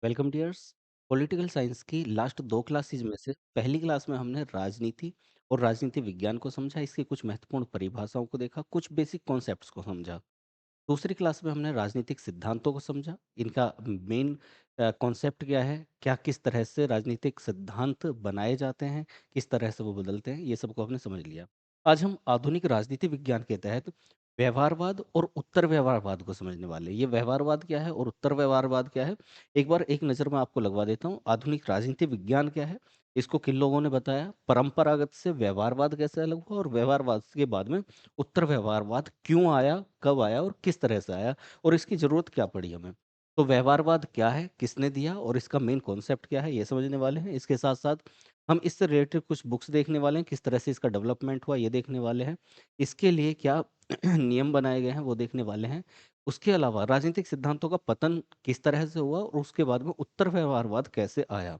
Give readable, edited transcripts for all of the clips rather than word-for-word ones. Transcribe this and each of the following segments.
Welcome dears. Political science की last 2 classes में से पहली क्लास में हमने राजनीति और राजनीति विज्ञान को समझा, इसकी कुछ महत्वपूर्ण परिभाषाओं को देखा, कुछ बेसिक कॉन्सेप्ट्स को समझा। दूसरी क्लास में हमने राजनीतिक सिद्धांतों को समझा, इनका मेन कॉन्सेप्ट क्या है, क्या किस तरह से राजनीतिक सिद्धांत बनाए जाते हैं, किस तरह से वो बदलते हैं, ये सबको हमने समझ लिया। आज हम आधुनिक राजनीति विज्ञान के तहत व्यवहारवाद और उत्तर व्यवहारवाद को समझने वाले हैं। ये व्यवहारवाद क्या है और उत्तर व्यवहारवाद क्या है, एक बार एक नज़र में आपको लगवा देता हूँ। आधुनिक राजनीति विज्ञान क्या है, इसको किन लोगों ने बताया, परंपरागत से व्यवहारवाद कैसे अलग हुआ और व्यवहारवाद के बाद में उत्तर व्यवहारवाद क्यों आया, कब आया और किस तरह से आया और इसकी ज़रूरत क्या पड़ी हमें। तो व्यवहारवाद क्या है, किसने दिया और इसका मेन कॉन्सेप्ट क्या है, ये समझने वाले हैं। इसके साथ-साथ हम इससे रिलेटेड कुछ बुक्स देखने वाले हैं, किस तरह से इसका डेवलपमेंट हुआ ये देखने वाले हैं। इसके लिए क्या नियम बनाए गए हैं वो देखने वाले हैं। उसके अलावा राजनीतिक सिद्धांतों का पतन किस तरह से हुआ और उसके बाद में उत्तर व्यवहारवाद कैसे आया।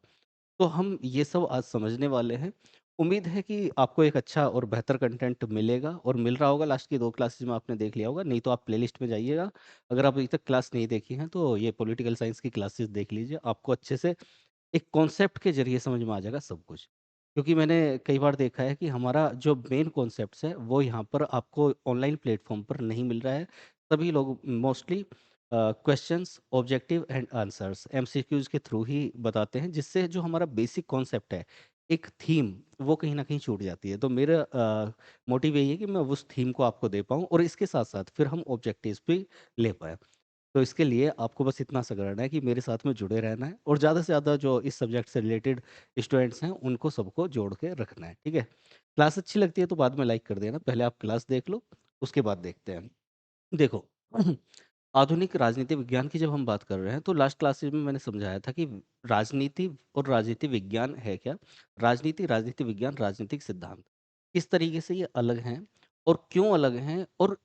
तो हम ये सब आज समझने वाले हैं। उम्मीद है कि आपको एक अच्छा और बेहतर कंटेंट मिलेगा और मिल रहा होगा। लास्ट की 2 क्लासेस में आपने देख लिया होगा, नहीं तो आप प्लेलिस्ट में जाइएगा। अगर आप अभी तक क्लास नहीं देखी हैं, तो ये पॉलिटिकल साइंस की क्लासेस देख लीजिए। आपको अच्छे से एक कॉन्सेप्ट के ज़रिए समझ में आ जाएगा सब कुछ। क्योंकि मैंने कई बार देखा है कि हमारा जो मेन कॉन्सेप्ट्स है, वो यहाँ पर आपको ऑनलाइन प्लेटफ़ॉर्म पर नहीं मिल रहा है। सभी लोग mostly questions, objective and answers, MCQs के थ्रू ही बताते हैं, जिससे जो हमारा बेसिक कॉन्सेप्ट है, एक थीम, वो कहीं न कहीं छूट जाती है। तो मेरा मोटिव यही है कि मैं उस थीम को आपको दे पाऊँ और इसके साथ-साथ फिर हम ऑब्जेक्टिव्स भी ले पाएँ। तो इसके लिए आपको बस इतना सा करना है कि मेरे साथ में जुड़े रहना है और ज़्यादा से ज़्यादा जो इस सब्जेक्ट से रिलेटेड स्टूडेंट्स हैं, उनको सबको जोड़ के रखना है, ठीक है? क्लास अच्छी लगती है तो बाद में लाइक कर देना, पहले आप क्लास देख लो, उसके बाद देखते हैं। देखो, आधुनिक राजनीति विज्ञान की जब हम बात कर रहे हैं, तो लास्ट क्लासेस में मैंने समझाया था कि राजनीति और राजनीति विज्ञान है क्या? राजनीति, राजनीति विज्ञान, राजनीतिक सिद्धांत, किस तरीके से ये अलग हैं और क्यों अलग हैं और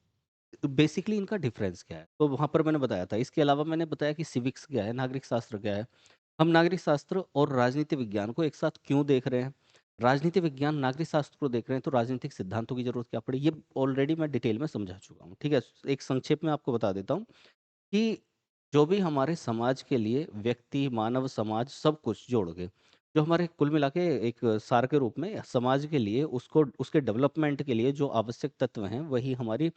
बेसिकली इनका डिफरेंस क्या है? तो वहाँ पर मैंने बताया था। इसके अलावा मैंने बताया कि सिविक्स क्या है, नागरिक शास्त्र क्या है। हम नागरिक शास्त्र और राजनीति विज्ञान को एक साथ क्यों देख रहे हैं? राजनीति विज्ञान, नागरिक शास्त्र को देख रहे हैं तो राजनीतिक सिद्धांतों की ज़रूरत क्या पड़ी? ये ऑलरेडी मैं डिटेल में समझा चुका हूँ, ठीक है? एक संक्षेप में आपको बता देता हूँ कि जो भी हमारे समाज के लिए व्यक्ति, मानव समाज सब कुछ जोड़ के, जो हमारे कुल मिला के एक सार के रूप में समाज के लिए उसको उसके डेवलपमेंट के लिए जो आवश्यक तत्व हैं, वही हमारी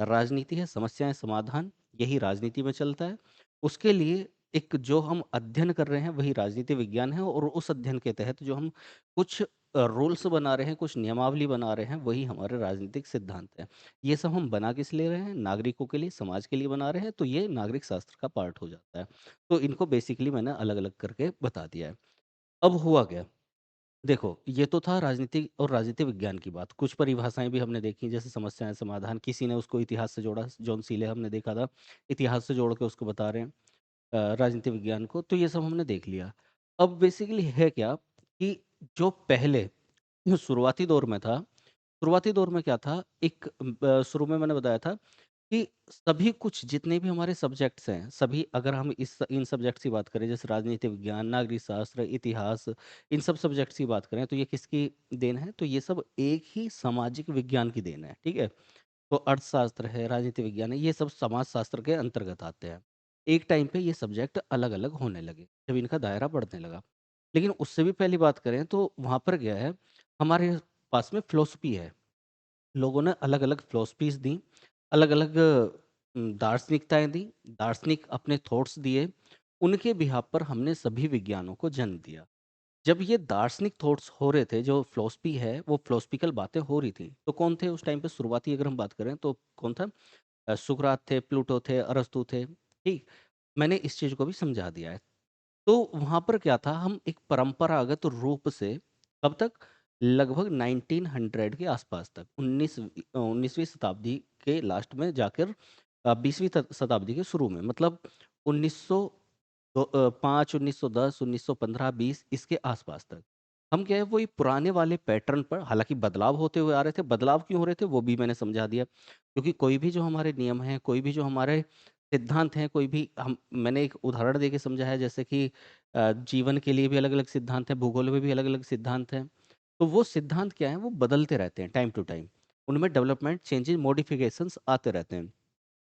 राजनीति है, समस्याएँ समाधान, यही राजनीति में चलता है। उसके लिए एक जो हम अध्ययन कर रहे हैं, वही राजनीति विज्ञान है और उस अध्ययन के तहत जो हम कुछ रूल्स बना रहे हैं, कुछ नियमावली बना रहे हैं, वही हमारे राजनीतिक सिद्धांत है। ये सब हम बना किस लिए रहे हैं? नागरिकों के लिए, समाज के लिए बना रहे हैं, तो ये नागरिक शास्त्र का पार्ट हो जाता है। तो इनको बेसिकली मैंने अलग-अलग करके बता दिया है। अब हुआ क्या? देखो, ये तो था राजनीति और राजनीति विज्ञान की बात। कुछ परिभाषाएँ भी हमने देखी, जैसे समस्याएँ समाधान, किसी ने उसको इतिहास से जोड़ा, जॉन सीले हमने देखा था, इतिहास से जोड़ के उसको बता रहे हैं राजनीति विज्ञान को, तो ये सब हमने देख लिया। अब बेसिकली है क्या कि जो पहले शुरुआती दौर में था, शुरुआती दौर में क्या था, एक शुरू में मैंने बताया था कि सभी कुछ जितने भी हमारे सब्जेक्ट्स हैं, सभी अगर हम इस इन सब्जेक्ट्स की बात करें, जैसे राजनीति विज्ञान, नागरिक शास्त्र, इतिहास, इन सब सब्जेक्ट्स की बात करें, तो ये किसकी देन है? तो ये सब एक ही सामाजिक विज्ञान की देन है, ठीक है? तो अर्थशास्त्र है, राजनीति विज्ञान है, ये सब समाजशास्त्र के अंतर्गत आते हैं। एक टाइम पे ये सब्जेक्ट अलग-अलग होने लगे, जब इनका दायरा बढ़ने लगा। लेकिन उससे भी पहली बात करें तो वहाँ पर क्या है, हमारे पास में फिलॉसफी है। लोगों ने अलग-अलग फिलॉसफीज़ दी, अलग-अलग दार्शनिकताएँ दी, दार्शनिक अपने थॉट्स दिए, उनके बिहाफ़ पर हमने सभी विज्ञानों को जन्म दिया। जब ये दार्शनिक थॉट्स हो रहे थे, जो फिलॉसफी है, वो फिलॉसफिकल बातें हो रही थी, तो कौन थे उस टाइम पे शुरुआती अगर हम बात करें तो कौन था? सुकरात थे, प्लूटो थे, अरस्तू थे, ठीक? मैंने इस चीज़ को भी समझा दिया है। तो वहाँ पर क्या था, हम एक परंपरागत रूप से कब तक? लगभग 1900 के आसपास तक, 19वीं शताब्दी के लास्ट में जाकर 20वीं शताब्दी के शुरू में, मतलब 1900 5, 1910, 1915, 20 इसके आसपास तक। हम क्या है, वही पुराने वाले पैटर्न पर, हालाँकि बदलाव होते हुए आ रहे थे, बदलाव क्यों हो रहे थे वो भी मैंने समझा दिया। क्योंकि कोई भी जो हमारे नियम हैं, कोई भी जो हमारे सिद्धांत हैं, कोई भी हम मैंने एक उदाहरण देके समझाया, जैसे कि जीवन के लिए भी अलग-अलग सिद्धांत हैं, भूगोल में भी अलग-अलग सिद्धांत हैं। तो वो सिद्धांत क्या हैं, वो बदलते रहते हैं टाइम टू टाइम। उनमें डेवलपमेंट, चेंजेज़, मॉडिफ़िकेशंस आते रहते हैं।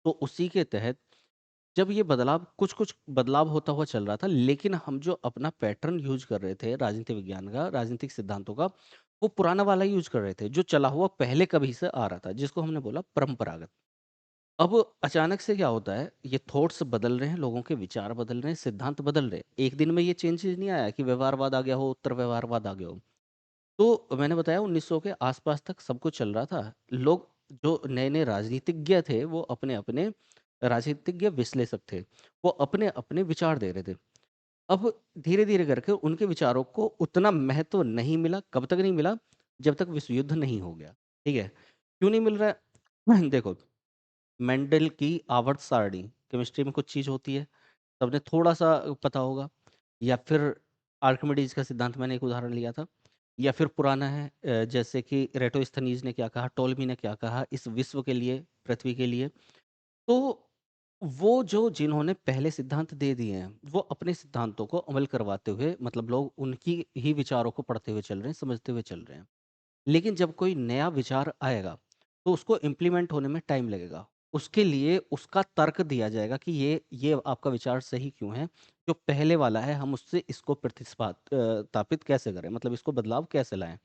तो उसी के तहत जब ये बदलाव कुछ-कुछ बदलाव होता हुआ चल रहा था, लेकिन हम जो अपना पैटर्न यूज़ कर रहे थे राजनीति विज्ञान का, राजनीतिक सिद्धांतों का, वो पुराना वाला यूज़ कर रहे थे, जो चला हुआ पहले कभी से आ रहा था, जिसको हमने बोला परंपरागत। अब अचानक से क्या होता है, ये थॉट्स बदल रहे हैं, लोगों के विचार बदल रहे हैं, सिद्धांत बदल रहे हैं। एक दिन में ये चेंजेज़ नहीं आया कि व्यवहारवाद आ गया हो, उत्तर व्यवहारवाद आ गया हो। तो मैंने बताया 1900 के आस-पास तक सब कुछ चल रहा था। लोग जो नए-नए राजनीतिज्ञ थे, वो अपने-अपने राजनीतिज्ञ विश्लेषक थे। वो अपने-अपने विचार दे रहे थे। अब धीरे-धीरे करके उनके विचारों को उतना महत्व नहीं मिला, कब तक नहीं मिला? जब तक विश्व युद्ध नहीं हो गया, ठीक है? क्यों नहीं मिल रहा है? देखो, मेंडल की आवर्त सारणी, केमिस्ट्री में कुछ चीज़ होती है, सबने थोड़ा-सा पता होगा, या फिर आर्किमिडीज़ का सिद्धांत मैंने एक उदाहरण लिया था, या फिर पुराना है जैसे कि एराटोस्थनीज़ ने क्या कहा, टोलेमी ने क्या कहा इस विश्व के लिए, पृथ्वी के लिए। तो वो जो जिन्होंने पहले सिद्धांत दे दिए हैं, वो अपने सिद्धांतों को अमल करवाते हुए मतलब लोग उनकी ही विचारों को पढ़ते हुए चल रहे हैं, समझते हुए चल रहे हैं। लेकिन जब कोई नया विचार आएगा, तो उसको इम्प्लीमेंट होने में टाइम लगेगा। उसके लिए उसका तर्क दिया जाएगा कि ये आपका विचार सही क्यों है? जो पहले वाला है हम उससे इसको तापित कैसे करें? मतलब इसको बदलाव कैसे लाएँ?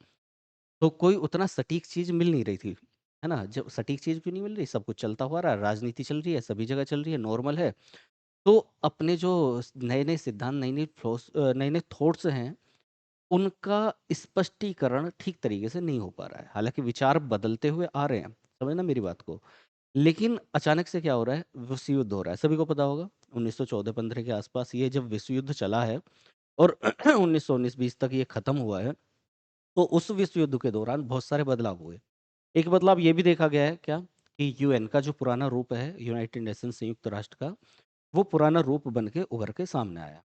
तो कोई उतना सटीक चीज़ मिल नहीं रही थी, है ना? जब सटीक चीज़ क्यों नहीं मिल रही? सब कुछ चलता हुआ रहा है, राजनीति चल रही है, सभी जगह चल रही है, नॉर्मल है। तो अपने जो नए-नए सिद्धांत, नए-नए थॉट्स हैं, उनका स्पष्टीकरण ठीक तरीके से नहीं हो पा रहा है। हालाँकि विचार बदलते हुए आ रहे हैं, समझना मेरी बात को। लेकिन अचानक से क्या हो रहा है? विश्व युद्ध हो रहा है। सभी को पता होगा 1914-15 के आसपास ये जब विश्व युद्ध चला है और 1919-20 तक ये खत्म हुआ है, तो उस विश्व युद्ध के दौरान बहुत सारे बदलाव हुए। एक बदलाव ये भी देखा गया है क्या कि यूएन का जो पुराना रूप है, यूनाइटेड नेशंस संयुक्त राष्ट्र का, वो पुराना रूप बन के उभर के सामने आया।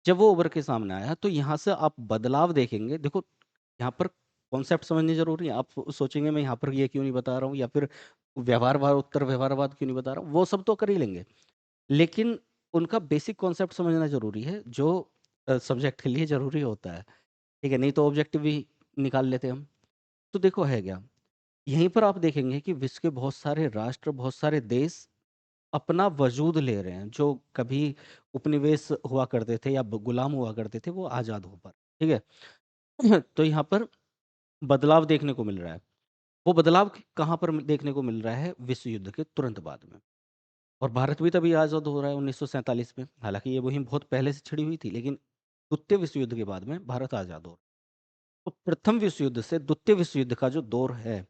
जब वो उभर के सामने आया तो यहाँ से आप बदलाव देखेंगे। देखो, यहाँ पर कॉन्सेप्ट समझनी ज़रूरी है। आप सोचेंगे मैं यहाँ पर ये क्यों नहीं बता रहा हूँ या फिर व्यवहारवाद, उत्तर व्यवहारवाद क्यों नहीं बता रहा हूँ, वो सब तो कर ही लेंगे। लेकिन उनका बेसिक कॉन्सेप्ट समझना ज़रूरी है जो सब्जेक्ट के लिए ज़रूरी होता है। ठीक है? नहीं तो ऑब्जेक्टिव भी निकाल लेते हम। तो देखो है क्या, यहीं पर आप देखेंगे कि विश्व के बहुत सारे राष्ट्र, बहुत सारे देश अपना वजूद ले रहे हैं। जो कभी उपनिवेश हुआ करते थे या गुलाम हुआ करते थे, वो आज़ाद हो पा रहे हैं। ठीक है? तो यहाँ पर बदलाव देखने को मिल रहा है। वो बदलाव कहाँ पर देखने को मिल रहा है? विश्व युद्ध के तुरंत बाद में। और भारत भी तभी आज़ाद हो रहा है 1947 में। हालाँकि ये मुहिम बहुत पहले से छिड़ी हुई थी, लेकिन द्वितीय विश्व युद्ध के बाद में भारत आज़ाद हो रहा है। तो प्रथम विश्व युद्ध से द्वितीय विश्व युद्ध का जो दौर है,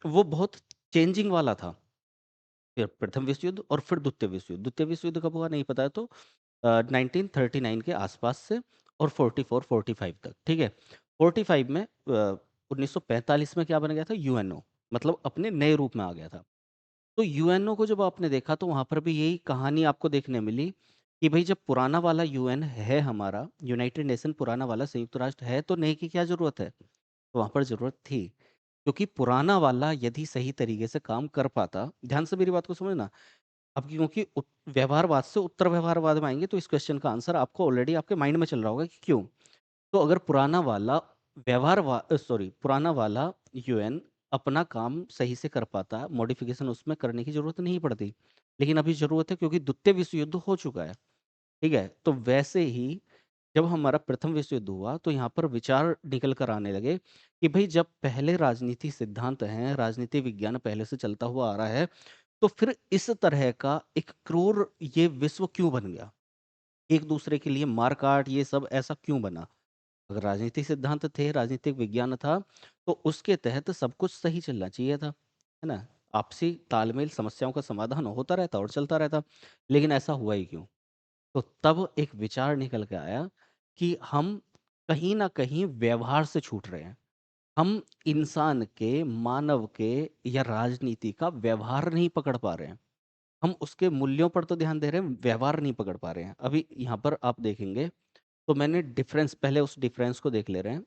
वो बहुत चेंजिंग वाला था। फिर प्रथम विश्व युद्ध और फिर द्वितीय विश्व युद्ध। द्वितीय विश्व युद्ध कब हुआ नहीं पता है तो 1939 के आसपास से और 44-45 तक, ठीक है? 45 में 1945 में क्या बन गया था? यूएनओ, मतलब अपने नए रूप में आ गया था। तो यूएनओ को जब आपने देखा तो वहाँ पर भी यही कहानी आपको देखने मिली कि भई जब पुराना वाला यूएन है हमारा, यूनाइटेड नेशन पुराना वाला संयुक्त राष्ट्र है, तो नए की क्या ज़रूरत है? तो वहाँ पर ज़रूरत थी। क्योंकि पुराना वाला यदि सही तरीके से काम कर पाता, ध्यान से मेरी बात को समझना। अब क्योंकि व्यवहारवाद से उत्तर व्यवहारवाद में आएँगे तो इस क्वेश्चन का आंसर आपको ऑलरेडी आपके माइंड में चल रहा होगा कि क्यों? तो अगर पुराना वाला यूएन अपना काम सही से कर पाता, मॉडिफ़िकेशन उसमें करने की ज़रूरत नहीं पड़ती। लेकिन अभी ज़रूरत है क्योंकि द्वितीय विश्व युद्ध हो चुका है, ठीक है? तो वैसे ही जब हमारा प्रथम विश्व युद्ध हुआ तो यहाँ पर विचार निकल कर आने लगे कि भई जब पहले राजनीति सिद्धांत हैं, राजनीति विज्ञान पहले से चलता हुआ आ रहा है, तो फिर इस तरह का एक क्रूर ये विश्व क्यों बन गया? एक-दूसरे के लिए मार-काट ये सब ऐसा क्यों बना? अगर राजनीतिक सिद्धांत थे, राजनीतिक विज्ञान था, तो उसके तहत सब कुछ सही चलना चाहिए था, है ना? आपसी तालमेल, समस्याओं का समाधान होता रहता और चलता रहता, लेकिन ऐसा हुआ ही क्यों? तो तब एक विचार निकल के आया कि हम कहीं न कहीं व्यवहार से छूट रहे हैं। हम इंसान के, मानव के या राजनीति का व्यवहार नहीं पकड़ पा रहे हैं। हम उसके मूल्यों पर तो ध्यान दे रहे हैं, व्यवहार नहीं पकड़ पा रहे हैं। अभी यहाँ पर आप देखेंगे तो मैंने डिफ़रेंस पहले उस डिफ़रेंस को देख ले रहे हैं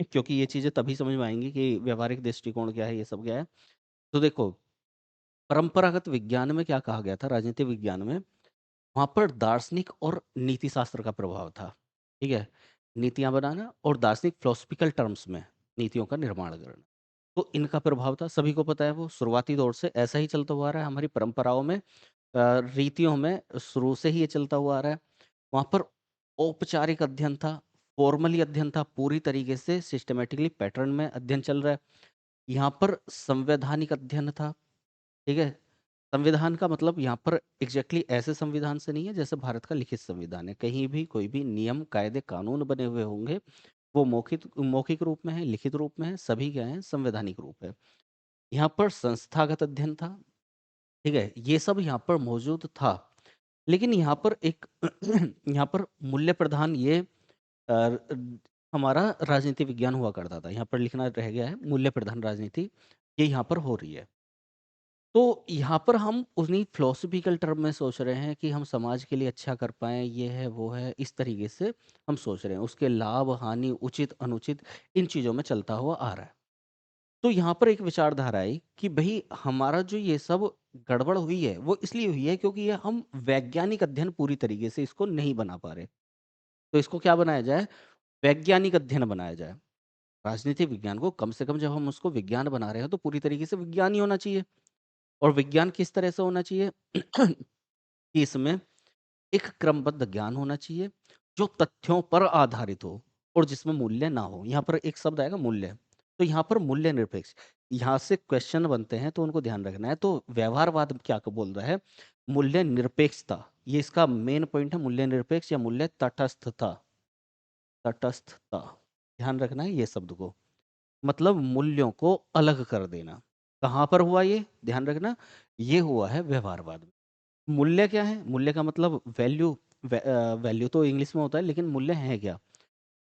क्योंकि ये चीज़ें तभी समझ में आएँगी कि व्यावहारिक दृष्टिकोण क्या है, ये सब क्या है। तो देखो, परंपरागत विज्ञान में क्या कहा गया था, राजनीति विज्ञान में, वहाँ पर दार्शनिक और नीति शास्त्र का प्रभाव था, ठीक है? नीतियाँ बनाना और दार्शनिक फिलॉसफिकल टर्म्स में नीतियों का निर्माण करना। तो इनका प्रभाव था, सभी को पता है वो शुरुआती दौर से ऐसा ही चलता हुआ आ रहा है हमारी परंपराओं में। रीतियों में शुरू से ही ये चलता हुआ आ रहा है। वहाँ पर औपचारिक अध्ययन था, फ़ॉर्मली अध्ययन था, पूरी तरीके से सिस्टमैटिकली पैटर्न में अध्ययन चल रहा है। यहाँ पर संवैधानिक अध्ययन था, ठीक है? संविधान का मतलब यहाँ पर एग्ज़ैक्टली ऐसे संविधान से नहीं है जैसे भारत का लिखित संविधान है। कहीं भी कोई भी नियम, कायदे, कानून बने हुए होंगे, वो मौखिक रूप में है, लिखित रूप में है, सभी क्या हैं? संवैधानिक रूप है। यहाँ पर संस्थागत अध्ययन था, ठीक है? ये सब यहाँ पर मौजूद था। लेकिन यहाँ पर एक यहाँ पर मूल्य प्रधान ये हमारा राजनीति विज्ञान हुआ करता था। यहाँ पर लिखना रह गया है मूल्य प्रधान राजनीति, ये यहाँ पर हो रही है। तो यहाँ पर हम उन्हीं फिलॉसफिकल टर्म में सोच रहे हैं कि हम समाज के लिए अच्छा कर पाएँ, ये है, वो है, इस तरीके से हम सोच रहे हैं। उसके लाभ, हानि, उचित, अनुचित इन चीज़ों में चलता हुआ आ रहा है। तो यहाँ पर एक विचारधारा आई कि भई हमारा जो ये सब गड़बड़ हुई है, वो इसलिए हुई है क्योंकि ये हम वैज्ञानिक अध्ययन पूरी तरीके से इसको नहीं बना पा रहे। तो इसको क्या बनाया जाए? वैज्ञानिक अध्ययन बनाया जाए। राजनीतिक विज्ञान को कम से कम जब हम उसको विज्ञान बना रहे हैं, तो पूरी तरीके से विज्ञान ही होना चाहिए। और विज्ञान किस तरह से होना चाहिए? कि इसमें एक क्रमबद्ध ज्ञान होना चाहिए, जो तथ्यों पर आधारित हो और जिसमें मूल्य ना हो। यहाँ पर एक शब्द आएगा मूल्य, तो यहाँ पर मूल्य निरपेक्ष, यहाँ से क्वेश्चन बनते हैं तो उनको ध्यान रखना है। तो व्यवहारवाद क्या क बोल रहा है? मूल्य निरपेक्षता, ये इसका मेन पॉइंट है, मूल्य निरपेक्ष या मूल्य तटस्थता, तटस्थता, ध्यान रखना है ये शब्द को। मतलब मूल्यों को अलग कर देना। कहाँ पर हुआ ये? ध्यान रखना, ये हुआ है व्यवहारवाद में। मूल्य क्या है? मूल्य का मतलब वैल्यू, वैल्यू तो इंग्लिश में होता है, लेकिन मूल्य है क्या?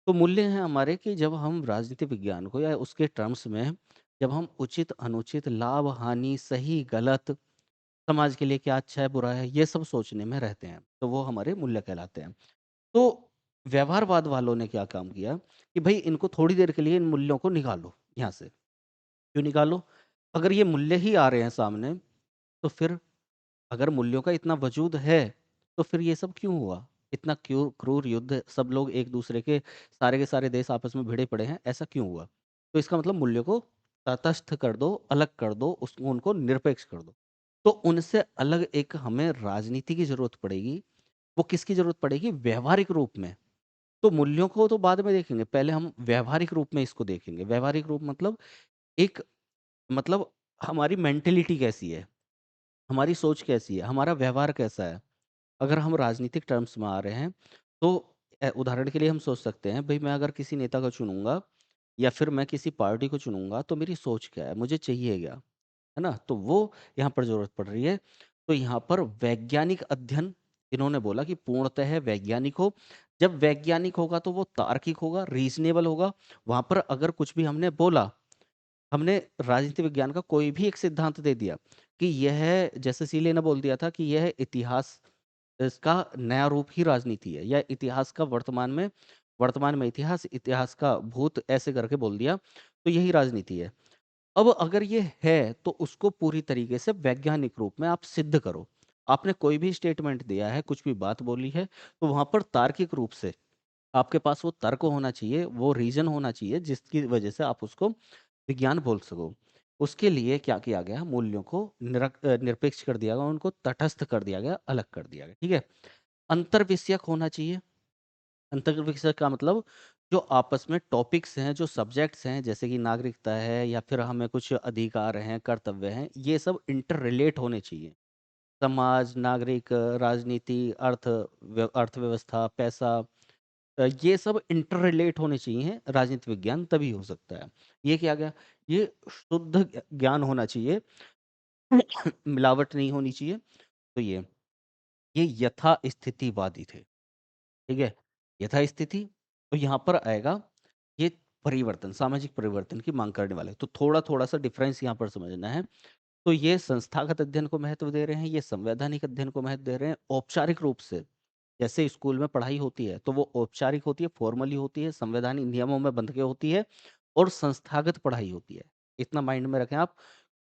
तो मूल्य हैं हमारे कि जब हम राजनीति विज्ञान को या उसके टर्म्स में जब हम उचित, अनुचित, लाभ, हानि, सही, गलत, समाज के लिए क्या अच्छा है, बुरा है, ये सब सोचने में रहते हैं, तो वो हमारे मूल्य कहलाते हैं। तो व्यवहारवाद वालों ने क्या काम किया कि भई इनको थोड़ी देर के लिए इन मूल्यों को निकालो यहाँ से। क्यों निकालो? अगर ये मूल्य ही आ रहे हैं सामने, तो फिर अगर मूल्यों का इतना वजूद है, तो फिर ये सब क्यों हुआ? इतना क्रूर युद्ध, सब लोग एक-दूसरे के सारे देश आपस में भिड़े पड़े हैं, ऐसा क्यों हुआ? तो इसका मतलब मूल्यों को तटस्थ कर दो, अलग कर दो, उस उनको निरपेक्ष कर दो। तो उनसे अलग एक हमें राजनीति की ज़रूरत पड़ेगी, वो किसकी ज़रूरत पड़ेगी? व्यावहारिक रूप में। तो मूल्यों को तो बाद में देखेंगे, पहले हम व्यावहारिक रूप में इसको देखेंगे। व्यावहारिक रूप मतलब एक, मतलब हमारी मेंटालिटी कैसी है? हमारी सोच कैसी है? हमारा व्यवहार कैसा है? अगर हम राजनीतिक टर्म्स में आ रहे हैं, तो उदाहरण के लिए हम सोच सकते हैं, भई मैं अगर किसी नेता को चुनूँगा या फिर मैं किसी पार्टी को चुनूँगा, तो मेरी सोच क्या है? मुझे चाहिए क्या? है ना? तो वो यहाँ पर ज़रूरत पड़ रही है। तो यहाँ पर वैज्ञानिक अध्ययन, इन्होंने बोला कि पूर्णतः वैज्ञानिक हो। जब वैज्ञानिक होगा, तो वो तार्किक होगा, रीज़नेबल होगा। वहाँ पर अगर कुछ भी हमने बोला, हमने राजनीति विज्ञान का कोई भी एक सिद्धांत दे दिया कि यह, जैसे सीले ने बोल दिया था कि यह इतिहास, इसका नया रूप ही राजनीति है, या इतिहास का वर्तमान में इतिहास, इतिहास का भूत, ऐसे करके बोल दिया, तो यही राजनीति है। अब अगर ये है, तो उसको पूरी तरीके से वैज्ञानिक रूप में आप सिद्ध करो। आपने कोई भी स्टेटमेंट दिया है, कुछ भी बात बोली है, तो वहाँ पर तार्किक रूप से आपके पास वो तर्क होना चाहिए, वो रीज़न होना चाहिए, जिसकी वजह से आप उसको विज्ञान बोल सको। उसके लिए क्या किया गया? मूल्यों को निरपेक्ष कर दिया गया, उनको तटस्थ कर दिया गया, अलग कर दिया गया, ठीक है? अंतर्विषयक होना चाहिए। अंतर्विषयक का मतलब जो आपस में टॉपिक्स हैं, जो सब्जेक्ट्स हैं, जैसे कि नागरिकता है या फिर हमें कुछ अधिकार हैं, कर्तव्य हैं, ये सब इंटर रिलेट होने चाहिए। समाज, नागरिक, राजनीति, अर्थव्यवस्था, पैसा, ये सब इंटर रिलेट होने चाहिए, राजनीति विज्ञान तभी हो सकता है। ये क्या गया? ये शुद्ध ज्ञान होना चाहिए, मिलावट नहीं होनी चाहिए। तो ये यथास्थितिवादी थे, ठीक है? यथास्थिति, तो यहाँ पर आएगा ये परिवर्तन, सामाजिक परिवर्तन की माँग करने वाले। तो थोड़ा-थोड़ा सा डिफरेंस यहाँ पर समझना है। तो ये संस्थागत अध्ययन को महत्व दे रहे हैं, ये संवैधानिक अध्ययन को महत्व दे रहे हैं, औपचारिक रूप से। जैसे स्कूल में पढ़ाई होती है, तो वो औपचारिक होती है, फ़ॉर्मली होती है, संवैधानिक नियमों में बंध के होती है, और संस्थागत पढ़ाई होती है। इतना माइंड में रखें आप।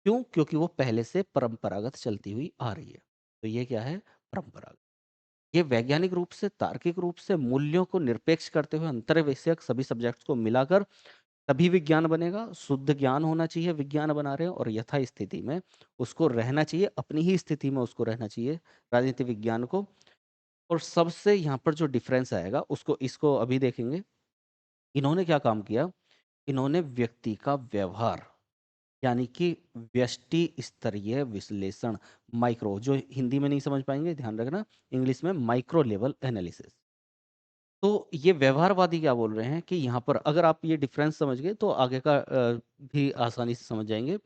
क्यों? क्योंकि वो पहले से परंपरागत चलती हुई आ रही है। तो ये क्या है? परंपरागत। ये वैज्ञानिक रूप से, तार्किक रूप से मूल्यों को निरपेक्ष करते हुए अंतर्विषयक सभी सब्जेक्ट्स को मिलाकर तभी विज्ञान बनेगा। शुद्ध ज्ञान होना चाहिए, विज्ञान बना रहे हैं, और यथा स्थिति में उसको रहना चाहिए, अपनी ही स्थिति में उसको रहना चाहिए राजनीति विज्ञान को। और सबसे यहाँ पर जो डिफरेंस आएगा उसको इसको अभी देखेंगे। इन्होंने क्या काम किया? इन्होंने व्यक्ति का व्यवहार, यानी कि व्यष्टि स्तरीय विश्लेषण, माइक्रो, जो हिंदी में नहीं समझ पाएंगे ध्यान रखना, इंग्लिश में माइक्रो लेवल एनालिसिस। तो ये व्यवहारवादी क्या बोल रहे हैं कि यहाँ पर अगर आप ये डिफरेंस समझ गए तो आगे का भी आसानी से समझ जाएंगे।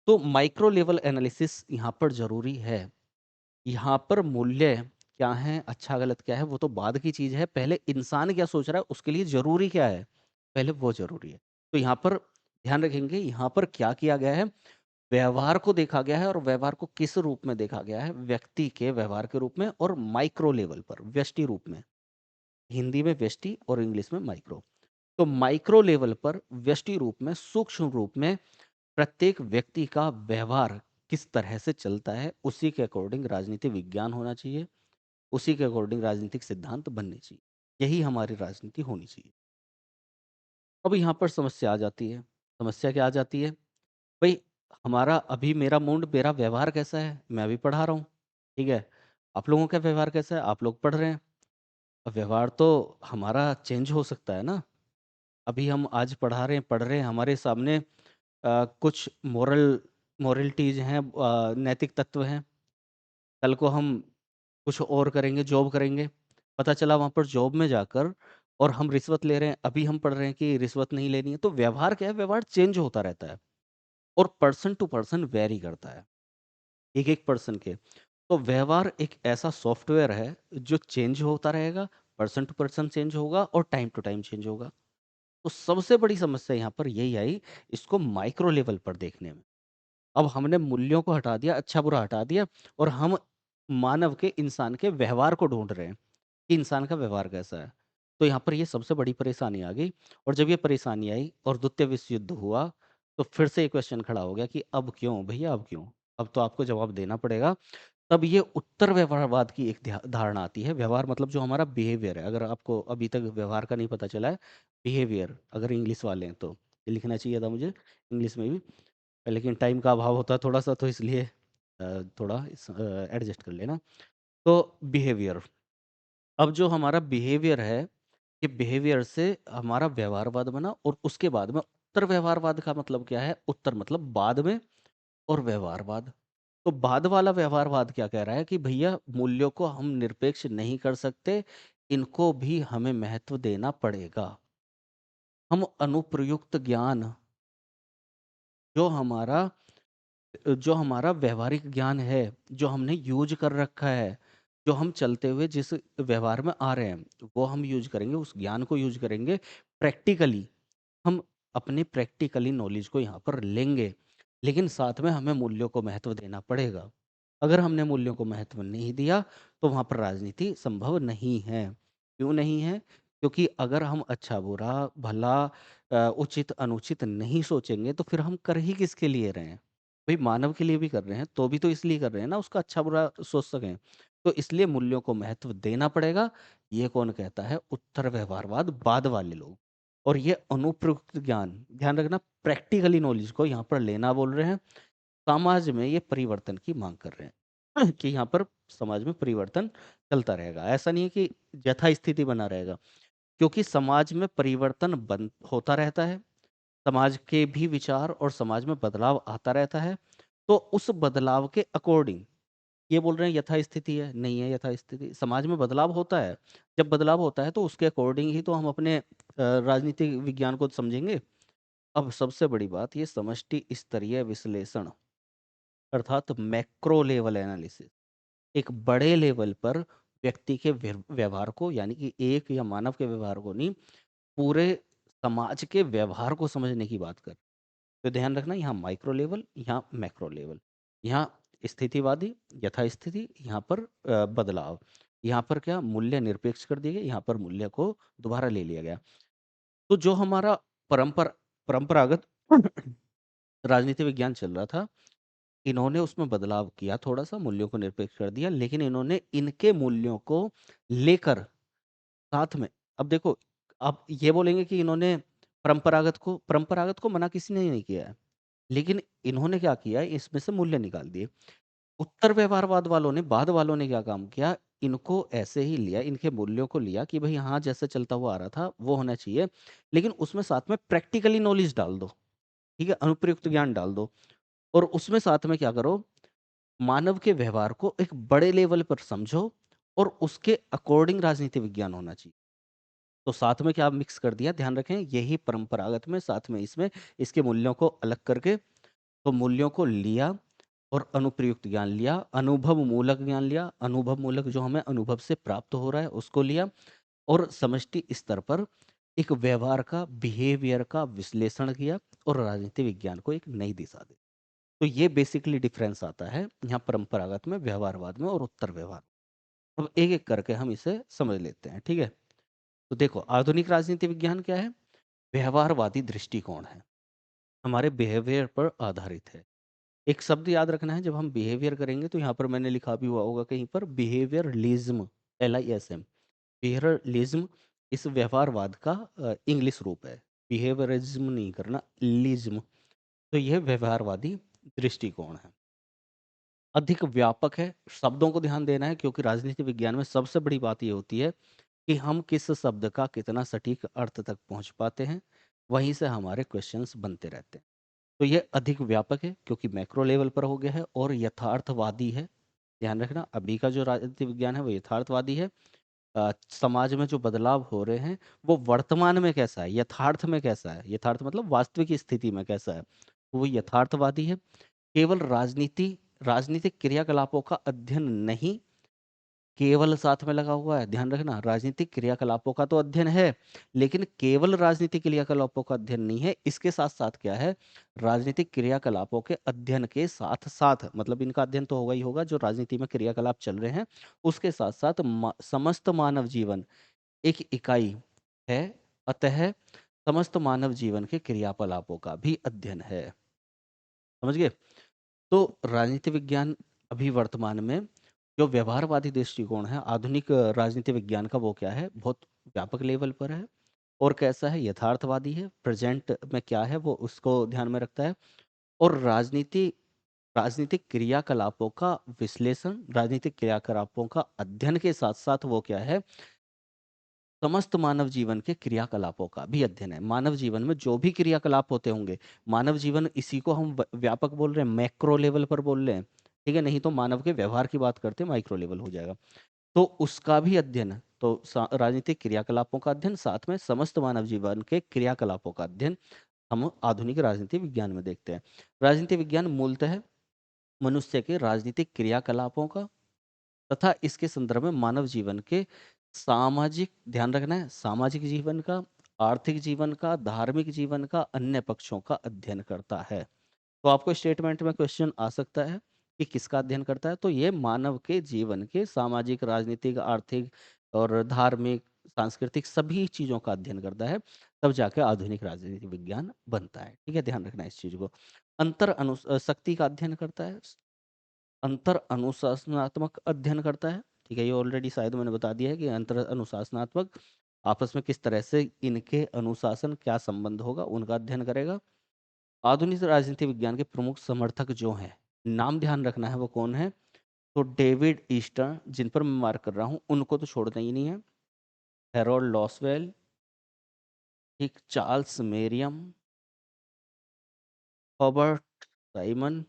तो माइक्रो लेवल एनालिसिस यहाँ पर जरूरी है। यहाँ पर मूल्य क्या है, अच्छा गलत क्या है, वो तो बाद की चीज है। पहले इंसान क्या सोच रहा है, उसके लिए जरूरी क्या है, पहले वो जरूरी है। तो यहाँ पर ध्यान रखेंगे, यहाँ पर क्या किया गया है, व्यवहार को देखा गया है, और व्यवहार को किस रूप में देखा गया है, व्यक्ति के व्यवहार के रूप में, और माइक्रो लेवल पर व्यष्टि रूप में। हिंदी में व्यष्टि और इंग्लिश में माइक्रो। तो माइक्रो लेवल पर व्यष्टि रूप में, सूक्ष्म रूप में प्रत्येक व्यक्ति का व्यवहार किस तरह से चलता है, उसी के अकॉर्डिंग राजनीति विज्ञान होना चाहिए, उसी के अकॉर्डिंग राजनीतिक सिद्धांत बनने चाहिए। यही हमारी राजनीति होनी चाहिए। अब यहाँ पर समस्या आ जाती है। समस्या क्या आ जाती है? भाई, हमारा अभी मेरा मूड, मेरा व्यवहार कैसा है, मैं अभी पढ़ा रहा हूँ, ठीक है। आप लोगों का व्यवहार कैसा है, आप लोग पढ़ रहे हैं। अब व्यवहार तो हमारा चेंज हो सकता है ना। अभी हम आज पढ़ा रहे हैं, पढ़ रहे हैं, हमारे सामने कुछ मोरलिटीज हैं, नैतिक तत्व हैं। कल को हम कुछ और करेंगे, जॉब करेंगे, पता चला वहां पर जॉब में जाकर और हम रिश्वत ले रहे हैं। अभी हम पढ़ रहे हैं कि रिश्वत नहीं लेनी है। तो व्यवहार क्या है, व्यवहार चेंज होता रहता है, और पर्सन टू पर्सन वेरी करता है, एक एक पर्सन के। तो व्यवहार एक ऐसा सॉफ्टवेयर है जो चेंज होता रहेगा, पर्सन टू पर्सन चेंज होगा, और टाइम टू टाइम चेंज होगा। तो सबसे बड़ी समस्या यहाँ पर यही आई, इसको माइक्रो लेवल पर देखने में। अब हमने मूल्यों को हटा दिया, अच्छा बुरा हटा दिया, और हम मानव के, इंसान के व्यवहार को ढूंढ रहे हैं कि इंसान का व्यवहार कैसा है। तो यहाँ पर ये सबसे बड़ी परेशानी आ गई। और जब ये परेशानी आई और द्वितीय विश्व युद्ध हुआ, तो फिर से ये क्वेश्चन खड़ा हो गया कि अब क्यों भैया, अब क्यों? अब तो आपको जवाब देना पड़ेगा। तब ये उत्तर व्यवहारवाद की एक धारणा आती है। व्यवहार मतलब जो हमारा बिहेवियर है। अगर आपको अभी तक व्यवहार का नहीं पता चला है, बिहेवियर अगर इंग्लिश वाले हैं तो ये लिखना चाहिए था मुझे इंग्लिश में भी, लेकिन टाइम का अभाव होता है थोड़ा सा, तो इसलिए थोड़ा एडजस्ट कर लेना। तो बिहेवियर, अब जो हमारा बिहेवियर है, ये बिहेवियर से हमारा व्यवहारवाद बना, और उसके बाद में उत्तर व्यवहारवाद का मतलब क्या है, उत्तर मतलब बाद में, और व्यवहारवाद। तो बाद वाला व्यवहारवाद क्या कह रहा है कि भैया मूल्यों को हम निरपेक्ष नहीं कर सकते, इनको भी हमें महत्व देना पड़ेगा। हम अनुप्रयुक्त ज्ञान, जो हमारा जो हमारा व्यवहारिक ज्ञान है, जो हमने यूज कर रखा है, जो हम चलते हुए जिस व्यवहार में आ रहे हैं, वो हम यूज करेंगे, उस ज्ञान को यूज करेंगे प्रैक्टिकली। हम अपने प्रैक्टिकली नॉलेज को यहाँ पर लेंगे, लेकिन साथ में हमें मूल्यों को महत्व देना पड़ेगा। अगर हमने मूल्यों को महत्व नहीं दिया, तो वहाँ पर राजनीति संभव नहीं है। क्यों नहीं है? क्योंकि अगर हम अच्छा बुरा भला उचित अनुचित नहीं सोचेंगे, तो फिर हम कर ही किसके लिए रहे हैं? भाई, मानव के लिए भी कर रहे हैं, तो भी तो इसलिए कर रहे हैं ना, उसका अच्छा बुरा सोच सकें। तो इसलिए मूल्यों को महत्व देना पड़ेगा। ये कौन कहता है? उत्तर व्यवहारवाद बाद वाले लोग। और ये अनुप्रयुक्त ज्ञान, ध्यान रखना, प्रैक्टिकली नॉलेज को यहाँ पर लेना बोल रहे हैं। समाज में ये परिवर्तन की मांग कर रहे हैं कि यहाँ पर समाज में परिवर्तन चलता रहेगा, ऐसा नहीं है कि यथास्थिति बना रहेगा। क्योंकि समाज में परिवर्तन बन होता रहता है, समाज के भी विचार और समाज में बदलाव आता रहता है। तो उस बदलाव के अकॉर्डिंग, ये बोल रहे हैं यथास्थिति है, नहीं है यथास्थिति, समाज में बदलाव होता है। जब बदलाव होता है तो उसके अकॉर्डिंग ही तो हम अपने राजनीतिक विज्ञान को समझेंगे। अब सबसे बड़ी बात, ये समष्टि स्तरीय विश्लेषण, अर्थात मैक्रो लेवल एनालिसिस, एक बड़े लेवल पर व्यक्ति के व्यवहार को, यानी कि एक या मानव के व्यवहार को नहीं, पूरे समाज के व्यवहार को समझने की बात कर। तो ध्यान रखना, यहाँ माइक्रो लेवल, यहाँ मैक्रो लेवल। यहाँ स्थितिवादी, यथास्थिति, यहाँ पर बदलाव। यहाँ पर क्या, मूल्य निरपेक्ष कर दिए गए, यहाँ पर मूल्य को दोबारा ले लिया गया। तो जो हमारा परंपरागत राजनीति विज्ञान चल रहा था, इन्होंने उसमें बदलाव किया, थोड़ा सा मूल्यों को निरपेक्ष कर दिया, लेकिन इन्होंने इनके मूल्यों को लेकर साथ में, अब देखो, आप ये बोलेंगे कि इन्होंने परंपरागत को मना किसी ने नहीं किया है। लेकिन इन्होंने क्या किया है, इसमें से मूल्य निकाल दिए। उत्तर व्यवहारवाद वालों ने, बाद वालों ने क्या काम किया, इनको ऐसे ही लिया, इनके मूल्यों को लिया कि भई हाँ, जैसे चलता हुआ आ रहा था, वो होना चाहिए। लेकिन उसमें साथ में प्रैक्टिकली नॉलेज डाल दो, ठीक है? अनुप्रयुक्त ज्ञान डाल दो और उसमें साथ में क्या करो, मानव के व्यवहार को एक बड़े लेवल पर समझो और उसके अकॉर्डिंग राजनीति विज्ञान होना चाहिए। तो साथ में क्या मिक्स कर दिया, ध्यान रखें, यही परंपरागत में, साथ में इसमें इसके मूल्यों को अलग करके, तो मूल्यों को लिया और अनुप्रयुक्त ज्ञान लिया, अनुभव मूलक ज्ञान लिया, अनुभव मूलक जो हमें अनुभव से प्राप्त हो रहा है उसको लिया और समष्टि स्तर पर एक व्यवहार का, बिहेवियर का विश्लेषण किया और राजनीति विज्ञान को एक नई दिशा दी। तो ये बेसिकली डिफरेंस आता है यहाँ परंपरागत में, व्यवहारवाद में और उत्तर व्यवहार। अब एक एक करके हम इसे समझ लेते हैं, ठीक है? तो देखो, आधुनिक राजनीति विज्ञान क्या है? व्यवहारवादी दृष्टिकोण है, हमारे बिहेवियर पर आधारित है। एक शब्द याद रखना है, जब हम बिहेवियर करेंगे तो यहाँ पर मैंने लिखा भी हुआ होगा कहीं पर, बिहेवियरलिज्म, LISM। बिहेवियरलिज्म इस व्यवहारवाद का इंग्लिश रूप है। बिहेवियरिज्म नहीं करना, लिज्म। तो यह व्यवहारवादी दृष्टिकोण है, अधिक व्यापक है। शब्दों को ध्यान देना है, क्योंकि राजनीति विज्ञान में सबसे बड़ी बात ये होती है कि हम किस शब्द का कितना सटीक अर्थ तक पहुंच पाते हैं, वहीं से हमारे क्वेश्चंस बनते रहते हैं। तो ये अधिक व्यापक है क्योंकि मैक्रो लेवल पर हो गया है और यथार्थवादी है। ध्यान रखना, अभी का जो राजनीति विज्ञान है वो यथार्थवादी है। समाज में जो बदलाव हो रहे हैं वो वर्तमान में कैसा है, यथार्थ में कैसा है, यथार्थ मतलब वास्तविक स्थिति में कैसा है, वो यथार्थवादी है। केवल राजनीतिक क्रियाकलापों का अध्ययन नहीं, केवल साथ में लगा हुआ है, ध्यान रखना, राजनीतिक क्रियाकलापों का तो अध्ययन है, लेकिन केवल राजनीतिक क्रियाकलापों का अध्ययन नहीं है। इसके साथ साथ क्या है, राजनीतिक क्रियाकलापों के अध्ययन के साथ साथ, मतलब इनका अध्ययन तो होगा ही होगा, जो राजनीति में क्रियाकलाप चल रहे हैं उसके साथ साथ समस्त मानव जीवन एक इकाई है, अतः समस्त मानव जीवन के क्रियाकलापों का भी अध्ययन है। समझ गए? तो राजनीति विज्ञान अभी वर्तमान में जो व्यवहारवादी दृष्टिकोण है, आधुनिक राजनीति विज्ञान का, वो क्या है, बहुत व्यापक लेवल पर है और कैसा है, यथार्थवादी है, प्रेजेंट में क्या है वो उसको ध्यान में रखता है और राजनीतिक क्रियाकलापों का विश्लेषण, राजनीतिक क्रियाकलापों का अध्ययन के साथ साथ वो क्या है, समस्त मानव जीवन के क्रियाकलापों का भी अध्ययन है। मानव जीवन में जो भी क्रियाकलाप होते होंगे, मानव जीवन इसी को हम व्यापक बोल रहे हैं, मैक्रो लेवल पर बोल रहे हैं, ठीक है? नहीं तो मानव के व्यवहार की बात करते हैं, माइक्रो लेवल हो जाएगा। तो उसका भी अध्ययन, तो राजनीतिक क्रियाकलापों का अध्ययन, साथ में समस्त मानव जीवन के क्रियाकलापों का अध्ययन हम आधुनिक राजनीति विज्ञान में देखते हैं। राजनीति विज्ञान मूलतः मनुष्य के राजनीतिक क्रियाकलापों का तथा इसके संदर्भ में मानव जीवन के सामाजिक, ध्यान रखना है, सामाजिक जीवन का, आर्थिक जीवन का, धार्मिक जीवन का, अन्य पक्षों का अध्ययन करता है। तो आपको स्टेटमेंट में क्वेश्चन आ सकता है कि किसका अध्ययन करता है, तो ये मानव के जीवन के सामाजिक, राजनीतिक, आर्थिक और धार्मिक, सांस्कृतिक सभी चीज़ों का अध्ययन करता है, तब जाके आधुनिक राजनीति विज्ञान बनता है। ठीक है, ध्यान रखना है इस चीज़ को। शक्ति का अध्ययन करता है, अंतर अनुशासनात्मक अध्ययन करता है। ठीक है, ये ऑलरेडी शायद मैंने बता दिया है कि अंतर अनुशासनात्मक, आपस में किस तरह से इनके अनुशासन क्या संबंध होगा, उनका अध्ययन करेगा। आधुनिक राजनीति विज्ञान के प्रमुख समर्थक जो हैं, नाम ध्यान रखना है वो कौन है, तो डेविड ईस्टर्न, जिन पर मैं मार्क कर रहा हूँ उनको तो छोड़ना ही नहीं है, हेरोल्ड लॉसवेल, ठीक, चार्ल्स मेरियम, हॉबर्ट साइमन,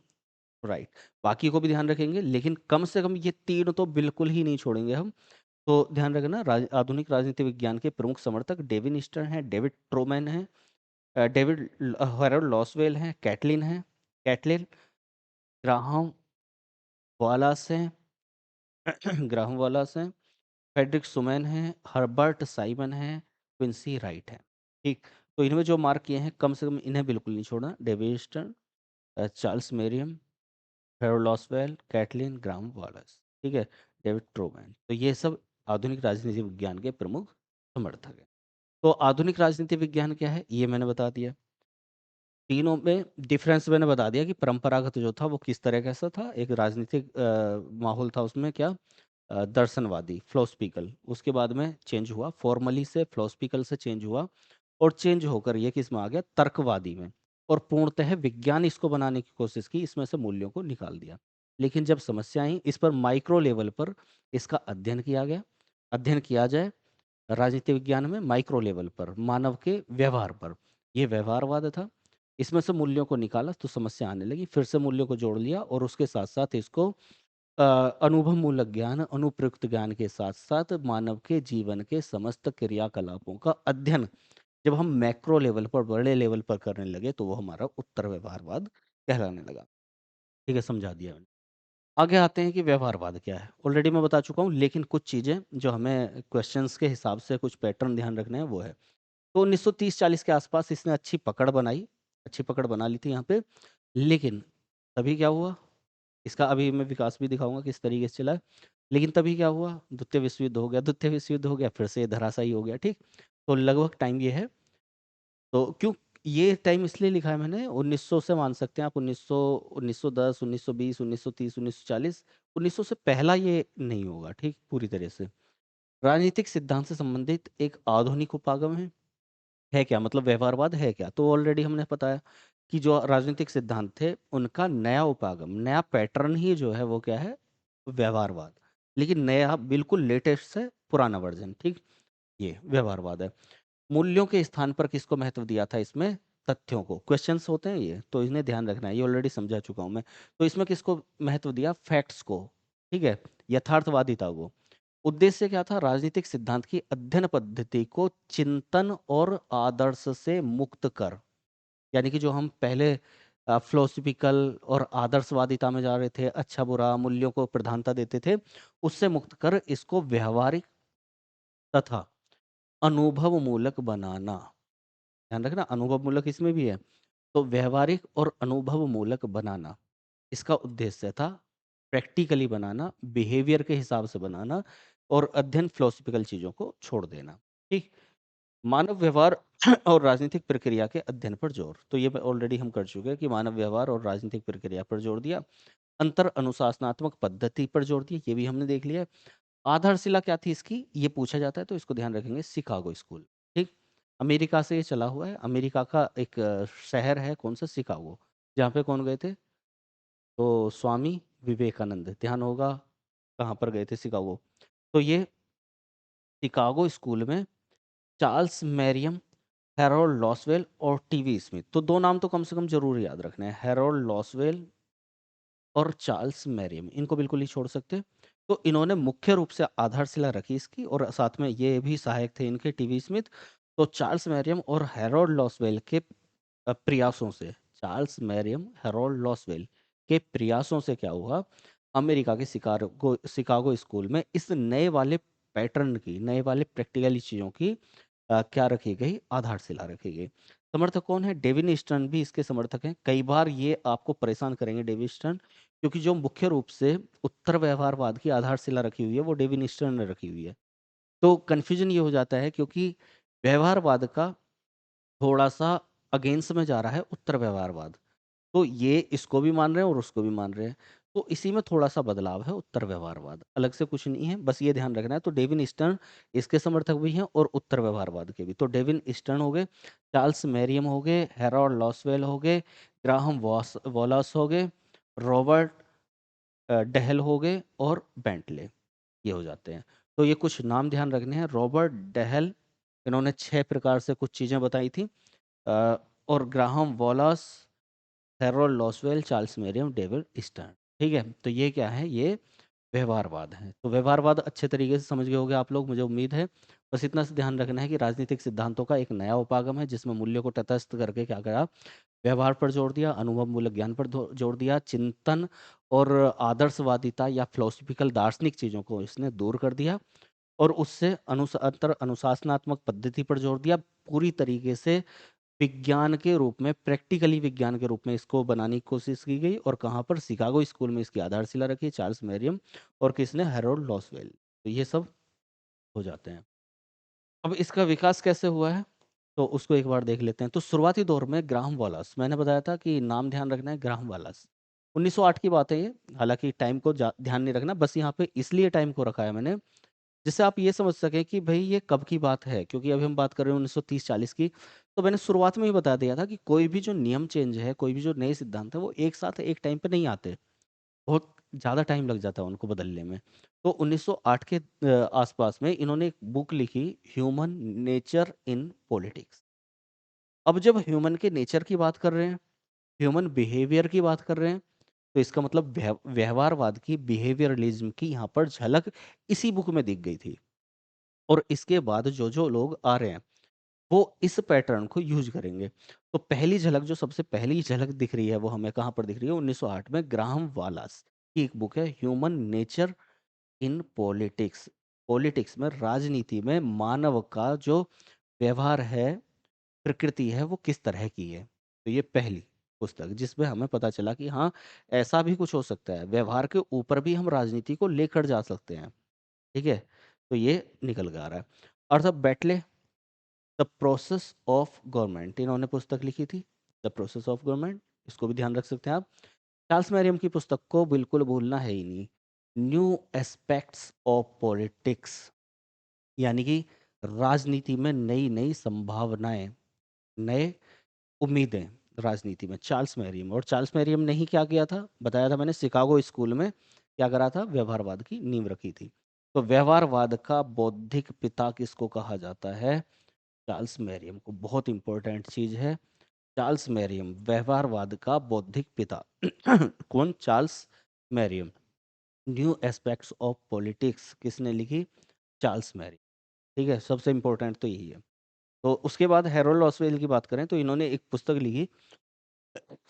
राइट। बाकी को भी ध्यान रखेंगे, लेकिन कम से कम ये तीन तो बिल्कुल ही नहीं छोड़ेंगे हम। तो ध्यान रखना, आधुनिक राजनीति विज्ञान के प्रमुख समर्थक डेविड ईस्टर्न है, डेविड ट्रोमैन है, हेरोल्ड लॉसवेल है, कैटलिन ग्राहम वालास हैं, ग्राहम वालास हैं, फ्रेडरिक सुमैन है, हर्बर्ट साइमन है, क्विंसी राइट है। ठीक, तो इनमें जो मार्क किए हैं कम से कम इन्हें बिल्कुल नहीं छोड़ना, David Eastern, Charles Merriam, Harold Lasswell, Catlin Graham Wallas, ठीक है, डेविड ट्रोमैन, तो ये सब आधुनिक राजनीति विज्ञान के प्रमुख समर्थक हैं। तो आधुनिक राजनीति विज्ञान क्या है ये मैंने बता दिया, तीनों में डिफरेंस मैंने बता दिया कि परंपरागत जो था वो किस तरह कैसा था, एक राजनीतिक माहौल था, उसमें क्या, दर्शनवादी, फिलोसफिकल, उसके बाद में चेंज हुआ, फॉर्मली से फिलोसफिकल से चेंज हुआ और चेंज होकर ये किस में आ गया, तर्कवादी में। और पूर्णतः विज्ञान इसको बनाने की कोशिश की, इसमें से मूल्यों को निकाल दिया। लेकिन जब समस्या आई, इस पर माइक्रो लेवल पर इसका अध्ययन किया गया। अध्ययन किया जाए राजनीति विज्ञान में माइक्रो लेवल पर, मानव के व्यवहार पर, ये व्यवहारवाद था। इसमें से मूल्यों को निकाला तो समस्या आने लगी, फिर से मूल्यों को जोड़ लिया और उसके साथ साथ इसको अनुभव मूलक ज्ञान, अनुप्रयुक्त ज्ञान के साथ साथ मानव के जीवन के समस्त क्रियाकलापों का अध्ययन जब हम मैक्रो लेवल पर, बड़े लेवल पर करने लगे, तो वो हमारा उत्तर व्यवहारवाद कहलाने लगा। ठीक है, समझा दिया मैंने। आगे आते हैं कि व्यवहारवाद क्या है। ऑलरेडी मैं बता चुका हूँ, लेकिन कुछ चीज़ें जो हमें क्वेश्चंस के हिसाब से कुछ पैटर्न ध्यान रखने हैं वो है। तो 1930-40 के आसपास इसने अच्छी पकड़ बनाई, अच्छी पकड़ बना ली थी यहाँ पे। लेकिन तभी क्या हुआ, इसका अभी मैं विकास भी दिखाऊँगा किस तरीके से चला है। लेकिन तभी क्या हुआ, द्वितीय विश्व युद्ध हो गया, द्वितीय विश्व युद्ध हो गया, फिर से ये धराशायी हो गया, ठीक? तो लगभग टाइम ये है। तो क्यों ये टाइम इसलिए लिखा है मैंने, 1900 से मान सकते हैं आप, 1900, 1910, 1920, 1930, 1940, 1900 से पहला ये नहीं होगा, ठीक? पूरी तरह से। राजनीतिक सिद्धांत से संबंधित एक आधुनिक उपागम है क्या? मतलब व्यवहारवाद है क्या? तो ऑलरेडी हमने बताया कि जो राजनीतिक सिद्धांत थे, उनका नया उपागम, नया पैटर्न ही जो है वो क्या है? व्यवहारवाद। लेकिन नया बिल्कुल लेटेस्ट से पुराना वर्ज़न, ठीक? ये व्यवहारवाद है। मूल्यों के स्थान पर किसको महत्व दिया था इसमें? तथ्यों को। क्वेश्चंस होते हैं ये, तो इन्हें ध्यान रखना है, ये ऑलरेडी समझा चुका हूँ मैं। तो इसमें किसको महत्व दिया? फैक्ट्स को, ठीक है? यथार्थवादिता को। उद्देश्य क्या था? राजनीतिक सिद्धांत की अध्ययन पद्धति को चिंतन और आदर्श से मुक्त कर, यानी कि जो हम पहले फिलोसफिकल और आदर्शवादिता में जा रहे थे, अच्छा बुरा मूल्यों को प्रधानता देते थे, उससे मुक्त कर इसको व्यवहारिक तथा अनुभव मूलक बनाना। ध्यान रखना, अनुभव मूलक इसमें भी है। तो व्यवहारिक और अनुभव मूलक बनाना इसका उद्देश्य था। प्रैक्टिकली बनाना, बिहेवियर के हिसाब से बनाना और अध्ययन फिलोसफिकल चीज़ों को छोड़ देना, ठीक? मानव व्यवहार और राजनीतिक प्रक्रिया के अध्ययन पर जोर, तो ये ऑलरेडी हम कर चुके हैं कि मानव व्यवहार और राजनीतिक प्रक्रिया पर जोर दिया। अंतर अनुशासनात्मक पद्धति पर जोर दिया, ये भी हमने देख लिया है। आधारशिला क्या थी इसकी, ये पूछा जाता है, तो इसको ध्यान रखेंगे, शिकागो स्कूल, ठीक? अमेरिका से ये चला हुआ है, अमेरिका का एक शहर है, कौन सा? शिकागो। जहाँ पे कौन गए थे? तो स्वामी विवेकानंद, ध्यान होगा कहाँ पर गए थे? शिकागो। तो ये शिकागो स्कूल में चार्ल्स मैरियम, हैरोल्ड लॉसवेल और टीवी स्मिथ, तो 2 नाम तो कम से कम ज़रूर याद रखने हैं, हैरोल्ड लॉसवेल और चार्ल्स मैरियम, इनको बिल्कुल नहीं छोड़ सकते। तो इन्होंने मुख्य रूप से आधारशिला रखी इसकी, और साथ में ये भी सहायक थे इनके, टीवी स्मिथ। तो चार्ल्स मैरियम और हैरोल्ड लॉसवेल के प्रयासों से, चार्ल्स मैरियम, हैरोल्ड लॉसवेल के प्रयासों से क्या हुआ, अमेरिका के शिकागो शिकागो स्कूल में इस नए वाले पैटर्न की, नए वाले प्रैक्टिकल चीज़ों की क्या रखी गई? आधारशिला रखी गई। समर्थक कौन है? डेविन स्टर्न भी इसके समर्थक हैं। कई बार ये आपको परेशान करेंगे डेविन स्टर्न, क्योंकि जो मुख्य रूप से उत्तर व्यवहारवाद की आधारशिला रखी हुई है, वो डेविन स्टर्न ने रखी हुई है। तो कन्फ्यूजन ये हो जाता है, क्योंकि व्यवहारवाद का थोड़ा-सा अगेंस्ट में जा रहा है उत्तर व्यवहारवाद। तो ये इसको भी मान रहे हैं और उसको भी मान रहे हैं। तो इसी में थोड़ा-सा बदलाव है उत्तर व्यवहारवाद, अलग से कुछ नहीं है, बस ये ध्यान रखना है। तो डेविन ईस्टर्न इसके समर्थक भी हैं और उत्तर व्यवहारवाद के भी। तो डेविन ईस्टर्न हो गए, चार्ल्स मैरियम हो गए, हैरोल्ड लॉसवेल हो गए, ग्राहम वॉलस हो गए, रॉबर्ट डेहल हो गए और बेंटले, ये हो जाते हैं। तो ये कुछ नाम ध्यान रखने हैं। रॉबर्ट डेहल, इन्होंने 6 प्रकार से कुछ चीज़ें बताई थी। अ, और Graham Wallace, Harold Lasswell, Charles मेरियम, David stern, ठीक है? तो ये क्या है? ये व्यवहारवाद है। तो व्यवहारवाद अच्छे तरीके से समझ गए होंगे आप लोग, मुझे उम्मीद है। बस इतना सा ध्यान रखना है कि राजनीतिक सिद्धांतों का एक नया उपागम है, जिसमें मूल्यों को तटस्थ करके क्या करा? व्यवहार पर जोर दिया, अनुभव मूलक ज्ञान पर जोर दिया, चिंतन और आदर्शवादिता या फिलोसफिकल दार्शनिक चीज़ों को इसने दूर कर दिया, और उससे अंतर अनुशासनात्मक पद्धति पर जोर दिया। पूरी तरीके से विज्ञान के रूप में, प्रैक्टिकली विज्ञान के रूप में इसको बनाने की कोशिश की गई, और कहाँ पर? शिकागो स्कूल में इसकी आधारशिला रखी, चार्ल्स मैरियम और किसने? Harold Lasswell. तो ये सब हो जाते हैं। अब इसका विकास कैसे हुआ है, तो उसको एक बार देख लेते हैं। तो शुरुआती दौर में ग्राहम वालास, मैंने बताया था कि नाम ध्यान रखना है, ग्राहम वालास, 1908 की बात है ये। हालांकि टाइम को ध्यान नहीं रखना, बस यहाँ पे इसलिए टाइम को रखा है मैंने, जिससे आप ये समझ सकें कि भई ये कब की बात है, क्योंकि अभी हम बात कर रहे हैं 1930-40 की। तो मैंने शुरुआत में ही बता दिया था कि कोई भी जो नियम चेंज है, कोई भी जो नए सिद्धांत हैं, वो एक साथ एक टाइम पे नहीं आते। बहुत ज़्यादा टाइम लग जाता है उनको बदलने में। तो 1908 के आसपास में इन्होंने एक बुक लिखी, ह्यूमन नेचर इन पॉलिटिक्स। अब जब ह्यूमन के नेचर की बात कर रहे हैं, ह्यूमन बिहेवियर की बात कर रहे हैं, तो इसका मतलब व्यवहारवाद की, बिहेवियरलिज्म की यहाँ पर झलक इसी बुक में दिख गई थी। और इसके बाद जो लोग आ रहे हैं, वो इस पैटर्न को यूज़ करेंगे। तो पहली झलक, जो सबसे पहली झलक दिख रही है, वो हमें कहाँ पर दिख रही है? 1908 में ग्राहम वालास की एक बुक है, human nature in politics. Politics में, राजनीति में मानव का जो व्यवहार है, प्रकृति है, वो किस तरह की है। तो ये पहली पुस्तक जिसमें हमें पता चला कि हाँ, ऐसा भी कुछ हो सकता है, व्यवहार के ऊपर भी हम राजनीति को लेकर जा सकते हैं। ठीक है? तो ये निकल के आ रहा है। और the Bentley, the process of government, इन्होंने पुस्तक लिखी थी, द प्रोसेस ऑफ गवर्नमेंट। इसको भी ध्यान रख सकते हैं आप। चार्ल्स मैरियम की पुस्तक को बिल्कुल भूलना है ही नहीं। न्यू एस्पेक्ट्स ऑफ पॉलिटिक्स, यानी कि राजनीति में नई नई संभावनाएं, नए उम्मीदें राजनीति में, चार्ल्स मैरियम। और चार्ल्स मैरियम ने ही क्या किया था, बताया था मैंने, शिकागो स्कूल में क्या करा था, व्यवहारवाद की नींव रखी थी। तो व्यवहारवाद का बौद्धिक पिता किसको कहा जाता है? चार्ल्स मैरियम को। बहुत इंपॉर्टेंट चीज है, चार्ल्स मैरियम व्यवहारवाद का बौद्धिक पिता। कौन? Charles Mariam. New aspects of politics किसने लिखी? Charles Mariam. ठीक है, सबसे इंपॉर्टेंट तो यही है। तो उसके बाद हैरोल्ड ऑस्वेल की बात करें तो इन्होंने एक पुस्तक लिखी,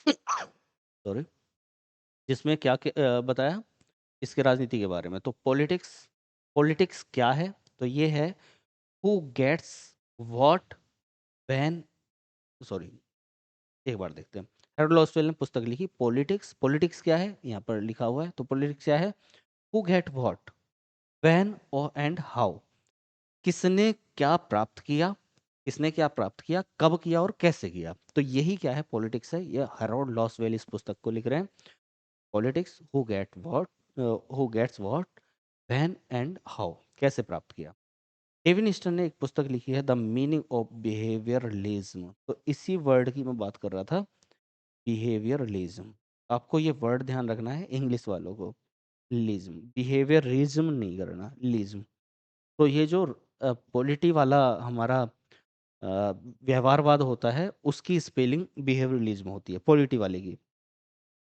सॉरी, जिसमें क्या बताया इसके राजनीति के बारे में। तो पॉलिटिक्स, पॉलिटिक्स क्या है? तो ये है who gets what, when, sorry, एक बार देखते हैं। हैरोल्ड ऑस्वेल ने पुस्तक लिखी पॉलिटिक्स। पॉलिटिक्स क्या है, यहाँ पर लिखा हुआ है। तो पॉलिटिक्स क्या है? हु गेट व्हाट, व्हेन और एंड हाउ। किसने क्या प्राप्त किया, किसने क्या प्राप्त किया, कब किया और कैसे किया। तो यही क्या है, पॉलिटिक्स है। ये हैरोल्ड लॉसवेल इस पुस्तक को लिख रहे हैं। Politics, who get what, who gets what, when and how, कैसे प्राप्त किया। डेविन स्टर्न ने एक पुस्तक लिखी है, द मीनिंग ऑफ बिहेवियरलिज्म। तो इसी वर्ड की मैं बात कर रहा था, बिहेवियरलिज्म। आपको ये वर्ड ध्यान रखना है, इंग्लिश वालों को। लिज्म, बिहेवियरिज्म नहीं करना, लिज्म। तो ये जो पॉलिटी वाला हमारा व्यवहारवाद होता है, उसकी स्पेलिंग बिहेवियरलिज्म होती है, पॉलिटी वाले की,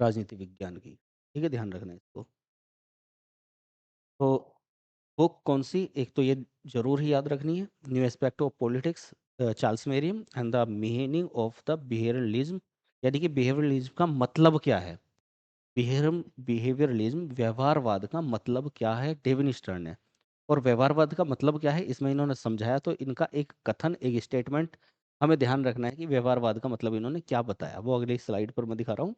राजनीति विज्ञान की। ठीक है, ध्यान रखना है इसको। तो वो कौन सी, एक तो ये जरूर ही याद रखनी है, new aspect of politics, Charles मेरियम, and the meaning of the behaviourism, यानी कि बिहेवियरलिज्म का मतलब क्या है। बिहेवियरलिज्म, व्यवहारवाद का मतलब क्या है, डेविन स्टर्न ने। और व्यवहारवाद का मतलब क्या है, इसमें इन्होंने समझाया। तो इनका एक कथन, एक स्टेटमेंट हमें ध्यान रखना है कि व्यवहारवाद का मतलब इन्होंने क्या बताया, वो अगली स्लाइड पर मैं दिखा रहा हूँ।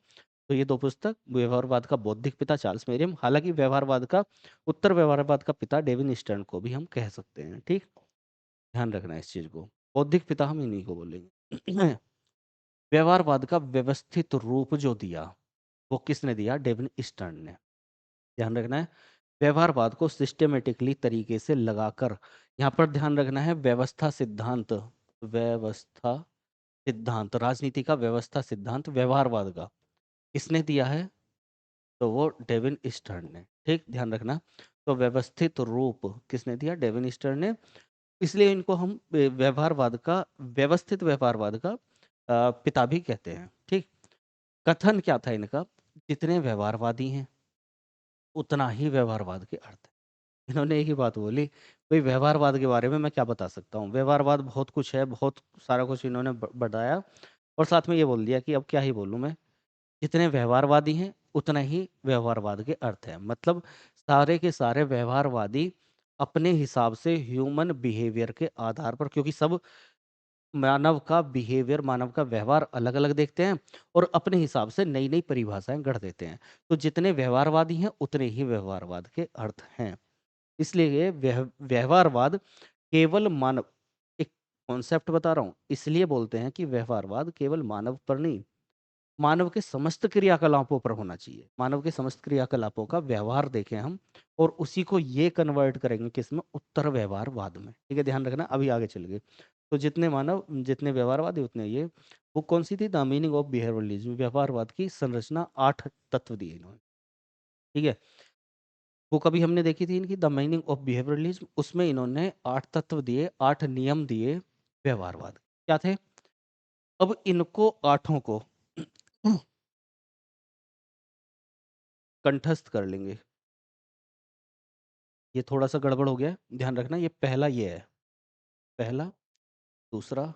तो ये दो पुस्तक, व्यवहारवाद का बौद्धिक पिता चार्ल्स मेरियम, हालांकि व्यवहारवाद का, उत्तर व्यवहारवाद का पिता डेविन स्टर्न को भी हम कह सकते हैं। ठीक, ध्यान रखना है इस चीज को, बौद्धिक पिता हम इन्हीं को बोलेंगे। व्यवहारवाद का व्यवस्थित रूप जो दिया, वो किसने दिया? डेविन स्टर्न ने। ध्यान रखना है, व्यवहारवाद को सिस्टेमेटिकली तरीके से लगाकर, यहाँ पर ध्यान रखना है व्यवस्था सिद्धांत, व्यवस्था सिद्धांत, राजनीति का व्यवस्था सिद्धांत व्यवहारवाद का किसने दिया है? तो वो डेविन स्टर्न ने। ठीक, ध्यान रखना। तो व्यवस्थित रूप किसने दिया? डेविन स्टर्न ने। इसलिए इनको हम व्यवहारवाद का, व्यवस्थित व्यवहारवाद का पिता भी कहते हैं। ठीक, कथन क्या था इनका? जितने व्यवहारवादी हैं, उतना ही व्यवहारवाद के अर्थ है। इन्होंने एक ही बात बोली, भाई व्यवहारवाद के बारे में मैं क्या बता सकता हूँ, व्यवहारवाद बहुत कुछ है, बहुत सारा कुछ इन्होंने बताया। और साथ में ये बोल दिया कि अब क्या ही बोलूँ मैं, जितने व्यवहारवादी हैं उतना ही व्यवहारवाद के अर्थ है। मतलब सारे के सारे व्यवहारवादी अपने हिसाब से ह्यूमन बिहेवियर के आधार पर, क्योंकि सब मानव का बिहेवियर, मानव का व्यवहार अलग अलग देखते हैं और अपने हिसाब से नई नई परिभाषाएं गढ़ देते हैं। तो जितने व्यवहारवादी हैं उतने ही व्यवहारवाद के अर्थ हैं। इसलिए ये व्यवहारवाद केवल मानव, एक कॉन्सेप्ट बता रहा हूँ, इसलिए बोलते हैं कि व्यवहारवाद केवल मानव पर नहीं, मानव के समस्त क्रियाकलापों पर होना चाहिए। मानव के समस्त क्रियाकलापों का व्यवहार देखें हम और उसी को ये कन्वर्ट करेंगे किसमें? उत्तर व्यवहारवाद में। ठीक है, ध्यान रखना, अभी आगे चल गए। तो जितने व्यवहारवादी उतने ये। वो कौन-सी थी? द मीनिंग ऑफ बिहेवियरलिज्म, व्यवहारवाद की संरचना 8 तत्व दिए इन्होंने। ठीक है? वो कभी हमने देखी थी इनकी द मीनिंग ऑफ बिहेवियरलिज्म, उसमें इन्होंने 8 तत्व दिए, 8 नियम दिए व्यवहारवाद। क्या थे? अब इनको आठों को कंठस्थ कर लेंगे। ये थोड़ा-सा गड़बड़ हो गया है, ध्यान रखना ये पहला ये है। पहला, दूसरा,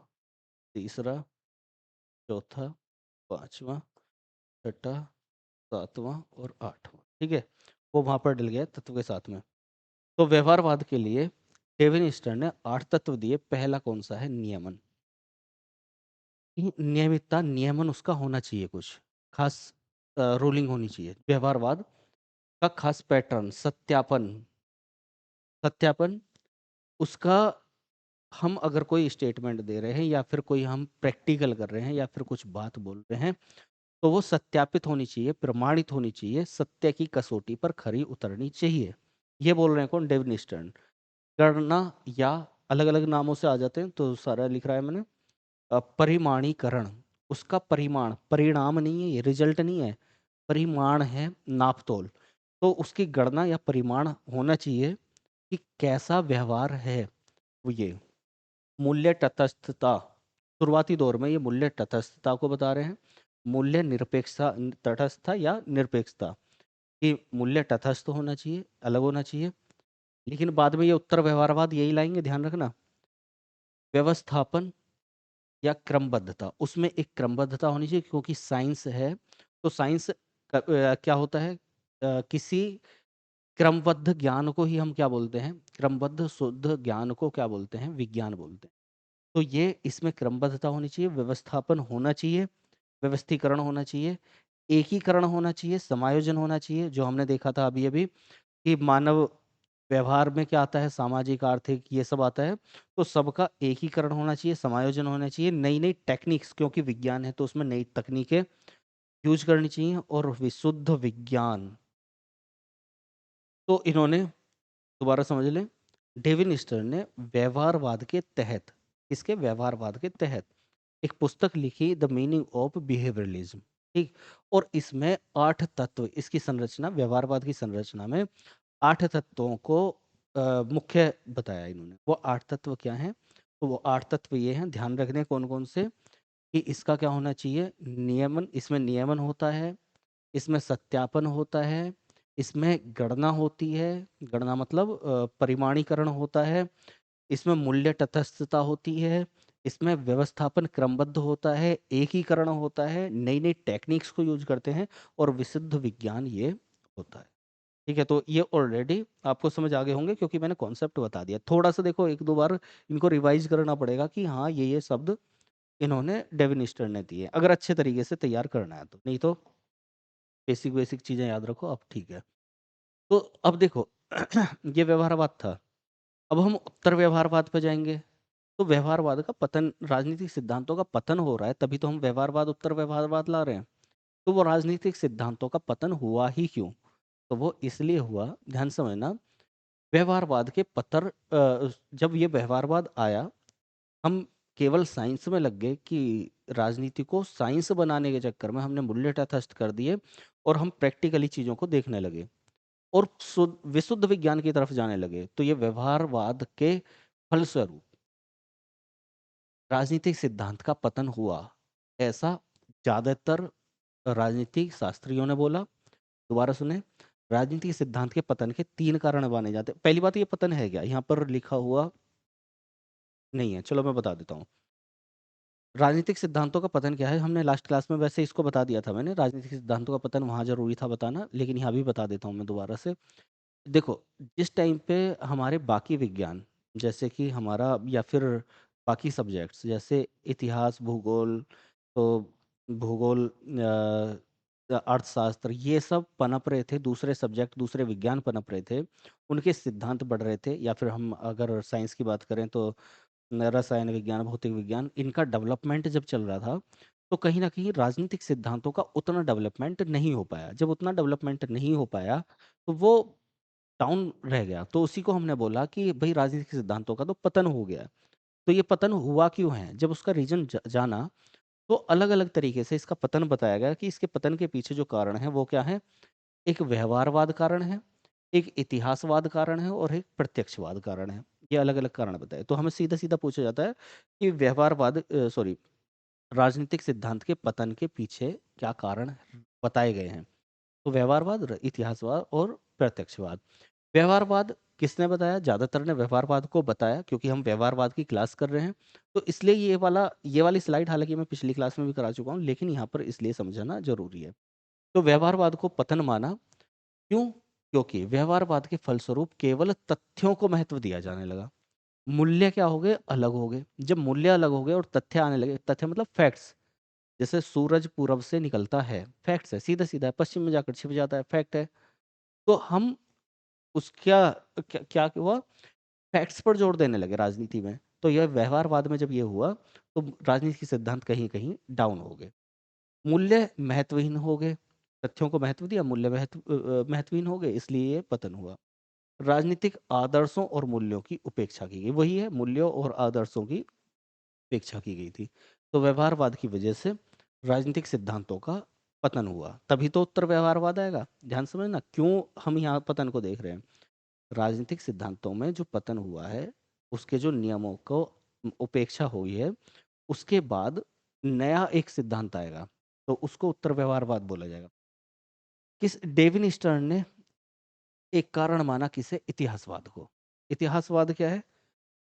तीसरा, चौथा, 5वाँ, छठा, 7वाँ और 8वाँ। ठीक है? वो वहाँ पर डल गया है तत्व के साथ में। तो व्यवहारवाद के लिए डेविनिस्टर ने 8 तत्व दिए। पहला कौन-सा है? नियमन। कि नियमितता, नियमन उसका होना चाहिए कुछ, खास रूलिंग होनी चाहिए। व्यवहारवाद का खास पैटर्न सत्यापन। सत्यापन उसका, हम अगर कोई स्टेटमेंट दे रहे हैं या फिर कोई हम प्रैक्टिकल कर रहे हैं या फिर कुछ बात बोल रहे हैं, तो वो सत्यापित होनी चाहिए, प्रमाणित होनी चाहिए, सत्य की कसौटी पर खरी उतरनी चाहिए। ये बोल रहे हैं कौन? Devin Stern. गणना या अलग-अलग नामों से आ जाते हैं, तो सारा लिख रहा है मैंने। परिमाणीकरण, उसका परिमाण, परिणाम नहीं है ये, रिजल्ट नहीं है, परिमाण है, नाप-तोल। तो उसकी गणना या परिमाण होना चाहिए कि कैसा व्यवहार है वो ये। मूल्य तटस्थता, शुरुआती दौर में ये मूल्य तटस्थता को बता रहे हैं। मूल्य निरपेक्षता, तटस्थता या निरपेक्षता, कि मूल्य तटस्थ होना चाहिए, अलग होना चाहिए। लेकिन बाद में ये उत्तर व्यवहारवाद यही लाएँगे, ध्यान रखना। व्यवस्थापन या क्रमबद्धता, उसमें एक क्रमबद्धता होनी चाहिए क्योंकि साइंस है, तो साइंस क्या होता है? किसी क्रमबद्ध ज्ञान को ही हम क्या बोलते हैं? क्रमबद्ध शुद्ध ज्ञान को क्या बोलते हैं? विज्ञान बोलते हैं। तो ये इसमें क्रमबद्धता होनी चाहिए, व्यवस्थापन होना चाहिए, व्यवस्थीकरण होना चाहिए, एकीकरण होना चाहिए, समायोजन होना चाहिए, जो हमने देखा था अभी-अभी कि मानव व्यवहार में क्या आता है? सामाजिक, आर्थिक ये सब आता है। तो सबका एकीकरण होना चाहिए, समायोजन होना चाहिए, नई-नई टेक्निक्स, क्योंकि विज्ञान है तो उसमें नई तकनीकें यूज़ करनी चाहिए और विशुद्ध विज्ञान। तो इन्होंने, दोबारा समझ लें, डेविन स्टर्न ने व्यवहारवाद के तहत, किसके? व्यवहारवाद के तहत एक पुस्तक लिखी, द मीनिंग ऑफ बिहेवियरलिज्म। ठीक? और इसमें 8 तत्व, इसकी संरचना, व्यवहारवाद की संरचना में 8 तत्वों को मुख्य बताया इन्होंने। वो 8 तत्व क्या हैं? तो वो 8 तत्व ये हैं, ध्यान रखने कौन-कौन से, कि इसका क्या होना चाहिए? नियमन, इसमें नियमन होता है, इसमें सत्यापन होता है, इसमें गणना होती है, गणना मतलब परिमाणीकरण होता है, इसमें मूल्य तटस्थता होती है, इसमें व्यवस्थापन क्रमबद्ध होता है, एकीकरण होता है, नई-नई टेक्निक्स को यूज़ करते हैं और विशुद्ध विज्ञान ये होता है। ठीक है, तो ये ऑलरेडी आपको समझ आ गए होंगे क्योंकि मैंने कॉन्सेप्ट बता दिया। थोड़ा-सा देखो 1-2 बार इनको रिवाइज़ करना पड़ेगा कि हाँ, ये शब्द इन्होंने डेविनिस्टर ने दिए, अगर अच्छे तरीके से तैयार करना है तो। नहीं तो बेसिक-बेसिक चीज़ें याद रखो, अब ठीक है। तो अब देखो ये व्यवहारवाद था। अब हम उत्तर व्यवहारवाद पे जाएँगे। तो व्यवहारवाद का पतन, राजनीतिक सिद्धांतों का पतन हो रहा है, तभी तो हम व्यवहारवाद, उत्तर व्यवहारवाद ला रहे हैं। तो वो राजनीतिक सिद्धांतों का पतन हुआ ही क्यों? तो वो इसलिए हुआ, ध्यान से समझना, व्यवहारवाद के जब ये व्यवहारवाद आया, हम केवल साइंस में लग गए कि राजनीति को साइंस बनाने के चक्कर में हमने मूल्य तटस्थ कर दिए और हम प्रैक्टिकली चीज़ों को देखने लगे और विशुद्ध विज्ञान की तरफ जाने लगे। तो ये व्यवहारवाद के फलस्वरूप राजनीतिक सिद्धांत का पतन हुआ, ऐसा ज़्यादातर राजनीतिक शास्त्रियों ने बोला। दोबारा सुने, राजनीतिक सिद्धांत के पतन के 3 कारण माने जाते हैं। पहली बात, ये पतन है क्या? यहाँ पर लिखा हुआ नहीं है, चलो मैं बता देता हूँ। राजनीतिक सिद्धांतों का पतन क्या है? हमने लास्ट क्लास में वैसे इसको बता दिया था मैंने, राजनीतिक सिद्धांतों का पतन वहाँ ज़रूरी था बताना, लेकिन यहाँ भी बता देता हूँ मैं दोबारा से। देखो, जिस टाइम पे हमारे बाकी विज्ञान, जैसे कि हमारा या फिर बाकी सब्जेक्ट्स जैसे इतिहास, भूगोल, तो भूगोल, अर्थशास्त्र, ये सब पनप रहे थे, दूसरे सब्जेक्ट, दूसरे विज्ञान पनप रहे थे, उनके सिद्धांत बढ़ रहे थे, या फिर हम अगर साइंस की बात करें तो रसायन विज्ञान, भौतिक विज्ञान, इनका डेवलपमेंट जब चल रहा था, तो कहीं न कहीं राजनीतिक सिद्धांतों का उतना डेवलपमेंट नहीं हो पाया। जब उतना डेवलपमेंट नहीं हो पाया, तो वो डाउन रह गया। तो उसी को हमने बोला कि भई राजनीतिक सिद्धांतों का तो पतन हो गया है। तो ये पतन हुआ क्यों है? जब उसका रीज़न जाना, तो अलग-अलग तरीके से इसका पतन बताया गया कि इसके पतन के पीछे जो कारण है वो क्या है? एक व्यवहारवाद कारण है, एक इतिहासवाद कारण है और एक प्रत्यक्षवाद कारण है। ये अलग-अलग कारण बताए। तो हमें सीधा-सीधा पूछा जाता है कि सॉरी, राजनीतिक सिद्धांत के पतन के पीछे क्या कारण बताए गए हैं? तो व्यवहारवाद, इतिहासवाद और प्रत्यक्षवाद। व्यवहारवाद किसने बताया? ज़्यादातर ने व्यवहारवाद को बताया, क्योंकि हम व्यवहारवाद की क्लास कर रहे हैं। तो इसलिए ये वाली स्लाइड हालाँकि मैं पिछली क्लास में भी करा चुका हूँ, लेकिन यहाँ पर इसलिए समझाना ज़रूरी है। तो व्यवहारवाद को पतन माना, क्यों? क्योंकि व्यवहारवाद के फलस्वरूप केवल तथ्यों को महत्व दिया जाने लगा। मूल्य क्या हो गए? अलग हो गए। जब मूल्य अलग हो गए और तथ्य आने लगे, तथ्य मतलब फैक्ट्स, जैसे सूरज पूरब से निकलता है, फैक्ट्स है, सीधा-सीधा है, पश्चिम में जाकर छिप जाता है, फैक्ट है। तो हम उसका क्या क्या हुआ? फैक्ट्स पर जोर देने लगे राजनीति में। तो यह व्यवहारवाद में जब ये हुआ, तो राजनीति के सिद्धांत कहीं-कहीं डाउन हो गए। मूल्य महत्वहीन हो गए, तथ्यों को महत्व दिया, मूल्य महत्वहीन हो गए, इसलिए ये पतन हुआ। राजनीतिक आदर्शों और मूल्यों की उपेक्षा की गई। वही है, मूल्यों और आदर्शों की उपेक्षा की गई थी। तो व्यवहारवाद की वजह से राजनीतिक सिद्धांतों का पतन हुआ। तभी तो उत्तर व्यवहारवाद आएगा। ध्यान से समझना, क्यों हम यहाँ पतन को देख रहे हैं। राजनीतिक सिद्धांतों में जो पतन हुआ है, उसके जो नियमों को उपेक्षा हुई है, उसके बाद नया एक सिद्धांत आएगा, तो उसको उत्तर व्यवहारवाद बोला जाएगा। किस डेविन स्टर्न ने एक कारण माना किसे? इतिहासवाद को। इतिहासवाद क्या है?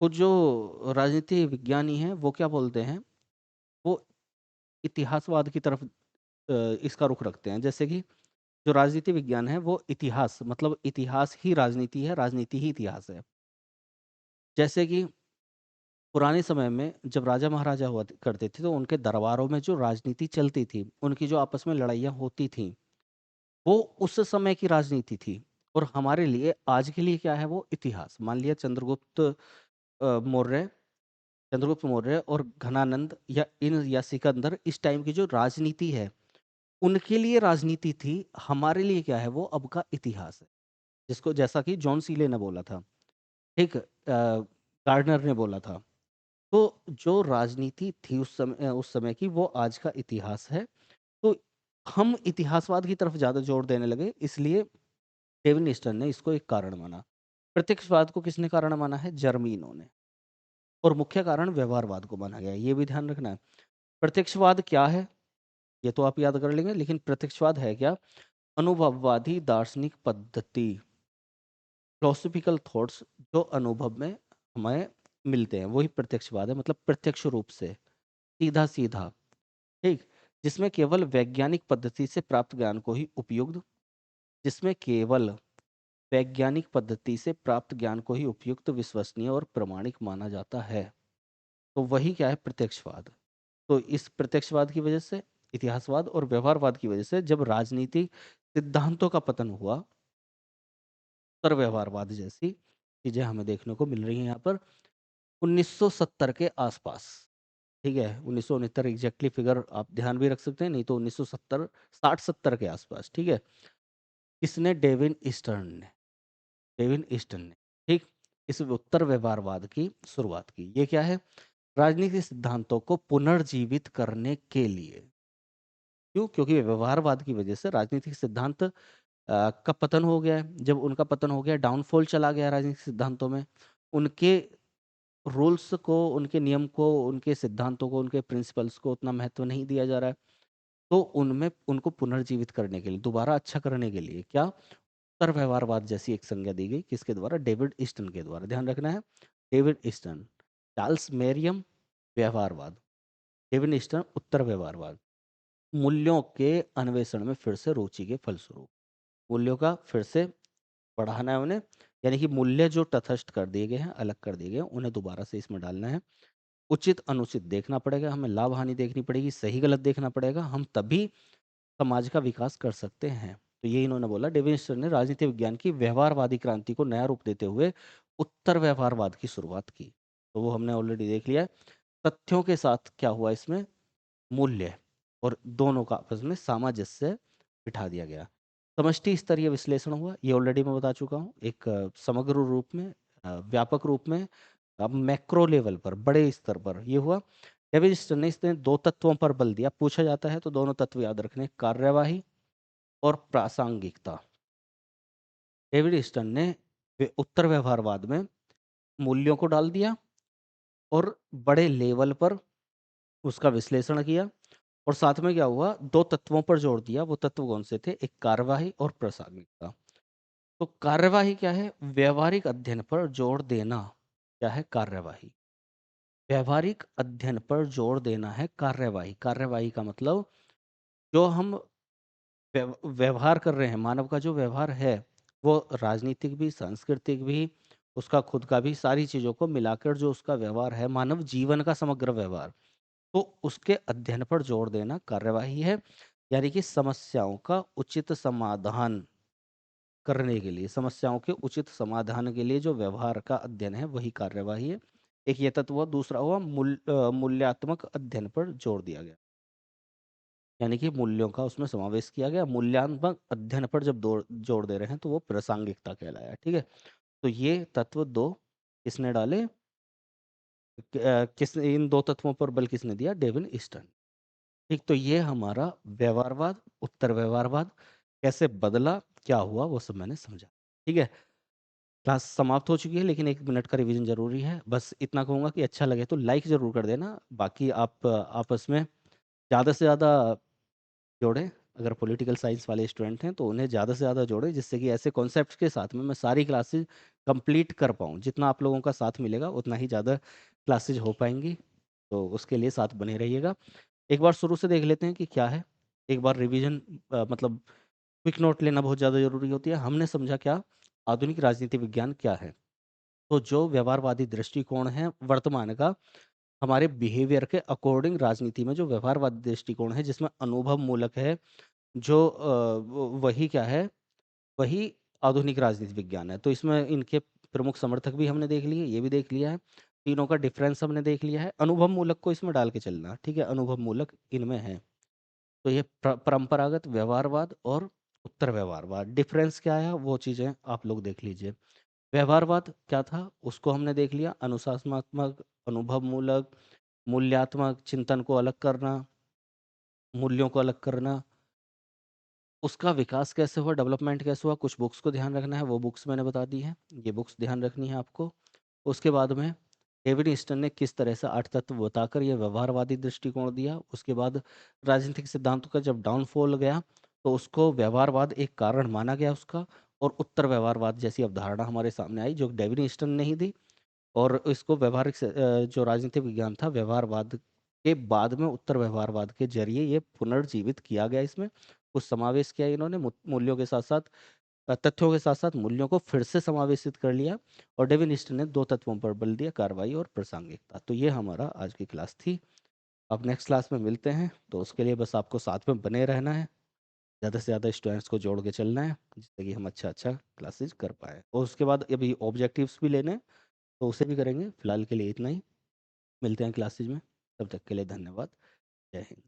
वो जो राजनीति विज्ञानी हैं, वो क्या बोलते हैं? वो इतिहासवाद की तरफ इसका रुख रखते हैं। जैसे कि जो राजनीति विज्ञान है, वो इतिहास मतलब इतिहास ही राजनीति है, राजनीति ही इतिहास है। जैसे कि पुराने समय में जब राजा महाराजा हुआ करते थे, तो उनके दरबारों में जो राजनीति चलती थी, उनकी जो आपस में लड़ाइयाँ होती थीं, वो उस समय की राजनीति थी। और हमारे लिए आज के लिए क्या है? वो इतिहास। मान लिया मौर्य चंद्रगुप्त मौर्य और घनानंद या सिकंदर, इस टाइम की जो राजनीति है, उनके लिए राजनीति थी, हमारे लिए क्या है? वो अब का इतिहास है। जिसको जैसा कि जॉन सीले ने बोला था, ठीक? गार्डनर ने बोला था। तो जो राजनीति थी उस समय की, वो आज का इतिहास है। तो हम इतिहासवाद की तरफ ज़्यादा जोर देने लगे, इसलिए डेविन ईस्टर्न ने इसको एक कारण माना। प्रत्यक्षवाद को किसने कारण माना है? जर्मीनों ने। और मुख्य कारण व्यवहारवाद को माना गया है, ये भी ध्यान रखना है। प्रत्यक्षवाद क्या है? ये तो आप याद कर लेंगे, लेकिन प्रत्यक्षवाद है क्या? अनुभववादी दार्शनिक पद्धति, फिलोसॉफिकल थॉट्स जो अनुभव में हमें मिलते हैं, वही प्रत्यक्षवाद है। मतलब प्रत्यक्ष रूप से, सीधा-सीधा, ठीक? जिसमें केवल वैज्ञानिक पद्धति से प्राप्त ज्ञान को ही उपयुक्त जिसमें केवल वैज्ञानिक पद्धति से प्राप्त ज्ञान को ही उपयुक्त, विश्वसनीय और प्रामाणिक माना जाता है। तो वही क्या है? प्रत्यक्षवाद। तो इस प्रत्यक्षवाद की वजह से, इतिहासवाद और व्यवहारवाद की वजह से जब राजनीति सिद्धांतों का पतन हुआ, उत्तर व्यवहारवाद जैसी चीज़ें हमें देखने को मिल रही हैं यहाँ पर 1970 के आसपास, ठीक है? 1969 एग्ज़ैक्टली फिगर आप ध्यान भी रख सकते हैं, नहीं तो 1970 60-70 के आसपास, ठीक है? किसने? डेविन ईस्टन ने, ठीक? इस उत्तर व्यवहारवाद की शुरुआत की। ये क्या है? राजनीतिक सिद्धांतों को पुनर्जीवित करने के लिए। क्यों? क्योंकि व्यवहारवाद की वजह से राजनीतिक सिद्धांत का पतन हो गया है। जब उनका पतन हो गया, डाउनफॉल चला गया राजनीतिक सिद्धांतों में, उनके रूल्स को, उनके नियम को, उनके सिद्धांतों को, उनके प्रिंसिपल्स को उतना महत्व नहीं दिया जा रहा है। तो उनमें उनको पुनर्जीवित करने के लिए, दोबारा अच्छा करने के लिए क्या? उत्तर व्यवहारवाद जैसी एक संज्ञा दी गई। किसके द्वारा? डेविड ईस्टन के द्वारा। ध्यान रखना है, डेविड ईस्टन। चार्ल्स मेरियम व्यवहारवाद, डेविड ईस्टन उत्तर व्यवहारवाद। मूल्यों के अन्वेषण में फिर से रुचि के फलस्वरूप, मूल्यों का फिर से बढ़ाना है उन्हें, यानी कि मूल्य जो तटस्थ कर दिए गए हैं, अलग कर दिए गए हैं, उन्हें दोबारा से इसमें डालना है। उचित अनुचित देखना पड़ेगा, हमें लाभ हानि देखनी पड़ेगी, सही गलत देखना पड़ेगा, हम तभी समाज का विकास कर सकते हैं। तो ये इन्होंने बोला, डेविनिस्टर ने राजनीति विज्ञान की व्यवहारवादी क्रांति को नया रूप देते हुए उत्तर व्यवहारवाद की शुरुआत की। तो वो हमने ऑलरेडी देख लिया है। तथ्यों के साथ क्या हुआ इसमें? मूल्य। और दोनों का आपस में सामंजस्य बिठा दिया गया। समष्टि स्तरीय विश्लेषण हुआ, ये ऑलरेडी मैं बता चुका हूँ। एक समग्र रूप में, व्यापक रूप में, अब मैक्रो लेवल पर, बड़े स्तर पर ये हुआ। डेविड ने इसने दो तत्वों पर बल दिया, पूछा जाता है तो दोनों तत्व याद रखने, कार्यवाही और प्रासंगिकता। डेविड स्टन ने उत्तर व्यवहारवाद में मूल्यों को डाल दिया और बड़े लेवल पर उसका विश्लेषण किया। और साथ में क्या हुआ, दो तत्वों पर जोर दिया। वो तत्व कौन से थे? एक कार्यवाही और प्रासंगिकता। तो कार्यवाही क्या है? व्यवहारिक अध्ययन पर जोर देना। क्या है? कार्यवाही। व्यवहारिक अध्ययन पर जोर देना है कार्यवाही। कार्यवाही का मतलब जो हम व्यवहार कर रहे हैं, मानव का जो व्यवहार है, वो राजनीतिक भी, सांस्कृतिक भी, उसका खुद का भी, सारी चीजों को मिलाकर जो उसका व्यवहार है, मानव जीवन का समग्र व्यवहार, तो उसके अध्ययन पर जोर देना कार्यवाही है। यानी कि समस्याओं का उचित समाधान करने के लिए, समस्याओं के उचित समाधान के लिए जो व्यवहार का अध्ययन है वही कार्यवाही है। एक ये तत्व हुआ। दूसरा हुआ मूल्यात्मक अध्ययन पर जोर दिया गया, यानी कि मूल्यों का उसमें समावेश किया गया। मूल्यांकन अध्ययन पर जब जोर दे रहे हैं तो वो प्रासंगिकता कहलाया। ठीक है, तो ये तत्व दो किसने डाले? किसने इन दो तत्वों पर बल किसने दिया? Devin Easton. ठीक, तो ये हमारा व्यवहारवाद, उत्तर व्यवहारवाद कैसे बदला, क्या हुआ, वो सब मैंने समझा। ठीक है, क्लास समाप्त हो चुकी है, लेकिन 1 मिनट का रिवीजन जरूरी है। बस इतना कहूंगा कि अच्छा लगे तो लाइक जरूर कर देना। बाकी आप आपस में ज़्यादा से ज़्यादा जोड़ें। अगर पॉलिटिकल साइंस वाले स्टूडेंट हैं तो उन्हें ज़्यादा से ज़्यादा जोड़ें, जिससे कि ऐसे कॉन्सेप्ट्स के साथ में मैं सारी क्लासेज कंप्लीट कर पाऊँ। जितना आप लोगों का साथ मिलेगा उतना ही ज़्यादा क्लासेज हो पाएंगी। तो उसके लिए साथ बने रहिएगा। एक बार शुरू से देख लेते हैं कि क्या है। एक बार रिवीजन, मतलब क्विक नोट लेना बहुत ज़्यादा जरूरी होती है। हमने समझा क्या, आधुनिक राजनीति विज्ञान क्या है। तो जो व्यवहारवादी दृष्टिकोण है वर्तमान का, हमारे बिहेवियर के अकॉर्डिंग राजनीति में जो व्यवहारवादी दृष्टिकोण है, जिसमें अनुभव मूलक है, जो वही क्या है, वही आधुनिक राजनीति विज्ञान है। तो इसमें इनके प्रमुख समर्थक भी हमने देख लिए, ये भी देख लिया है। तीनों का डिफरेंस हमने देख लिया है। अनुभव मूलक को इसमें डाल के चलना, ठीक है, अनुभव मूलक इनमें है। तो ये परंपरागत व्यवहारवाद और उत्तर व्यवहारवाद, डिफरेंस क्या है वो चीज़ें आप लोग देख लीजिए। व्यवहारवाद क्या था उसको हमने देख लिया, अनुशासनात्मक, अनुभव मूलक, मूल्यात्मक, चिंतन को अलग करना, मूल्यों को अलग करना। उसका विकास कैसे हुआ, डेवलपमेंट कैसे हुआ, कुछ बुक्स को ध्यान रखना है, वो बुक्स मैंने बता दी हैं, ये बुक्स ध्यान रखनी है आपको। उसके बाद में डेविड ईस्टन ने किस तरह से 8 तत्व बताकर ये व्यवहारवादी दृष्टिकोण दिया। उसके बाद राजनीतिक सिद्धांतों का जब डाउनफॉल गया तो उसको व्यवहारवाद एक कारण माना गया उसका, और उत्तर व्यवहारवाद जैसी अवधारणा हमारे सामने आई जो डेविड ईस्टन ने ही दी। और इसको व्यवहारिक जो राजनीतिक विज्ञान था, व्यवहारवाद के बाद में उत्तर व्यवहारवाद के जरिए ये पुनर्जीवित किया गया। इसमें कुछ समावेश किया इन्होंने, मूल्यों के साथ साथ, तथ्यों के साथ साथ मूल्यों को फिर से समावेशित कर लिया। और डेविनिस्ट ने दो तत्वों पर बल दिया, कार्रवाई और प्रासंगिकता। तो ये हमारा आज की क्लास थी। अब नेक्स्ट क्लास में मिलते हैं, तो उसके लिए बस आपको साथ में बने रहना है, ज़्यादा से ज़्यादा स्टूडेंट्स को जोड़ के चलना है, जिससे कि हम अच्छा अच्छा क्लासेज कर पाए। और उसके बाद अभी ऑब्जेक्टिव्स भी लेने हैं, तो उसे भी करेंगे। फिलहाल के लिए इतना ही, मिलते हैं क्लासेज में। तब तक के लिए धन्यवाद। जय हिंद।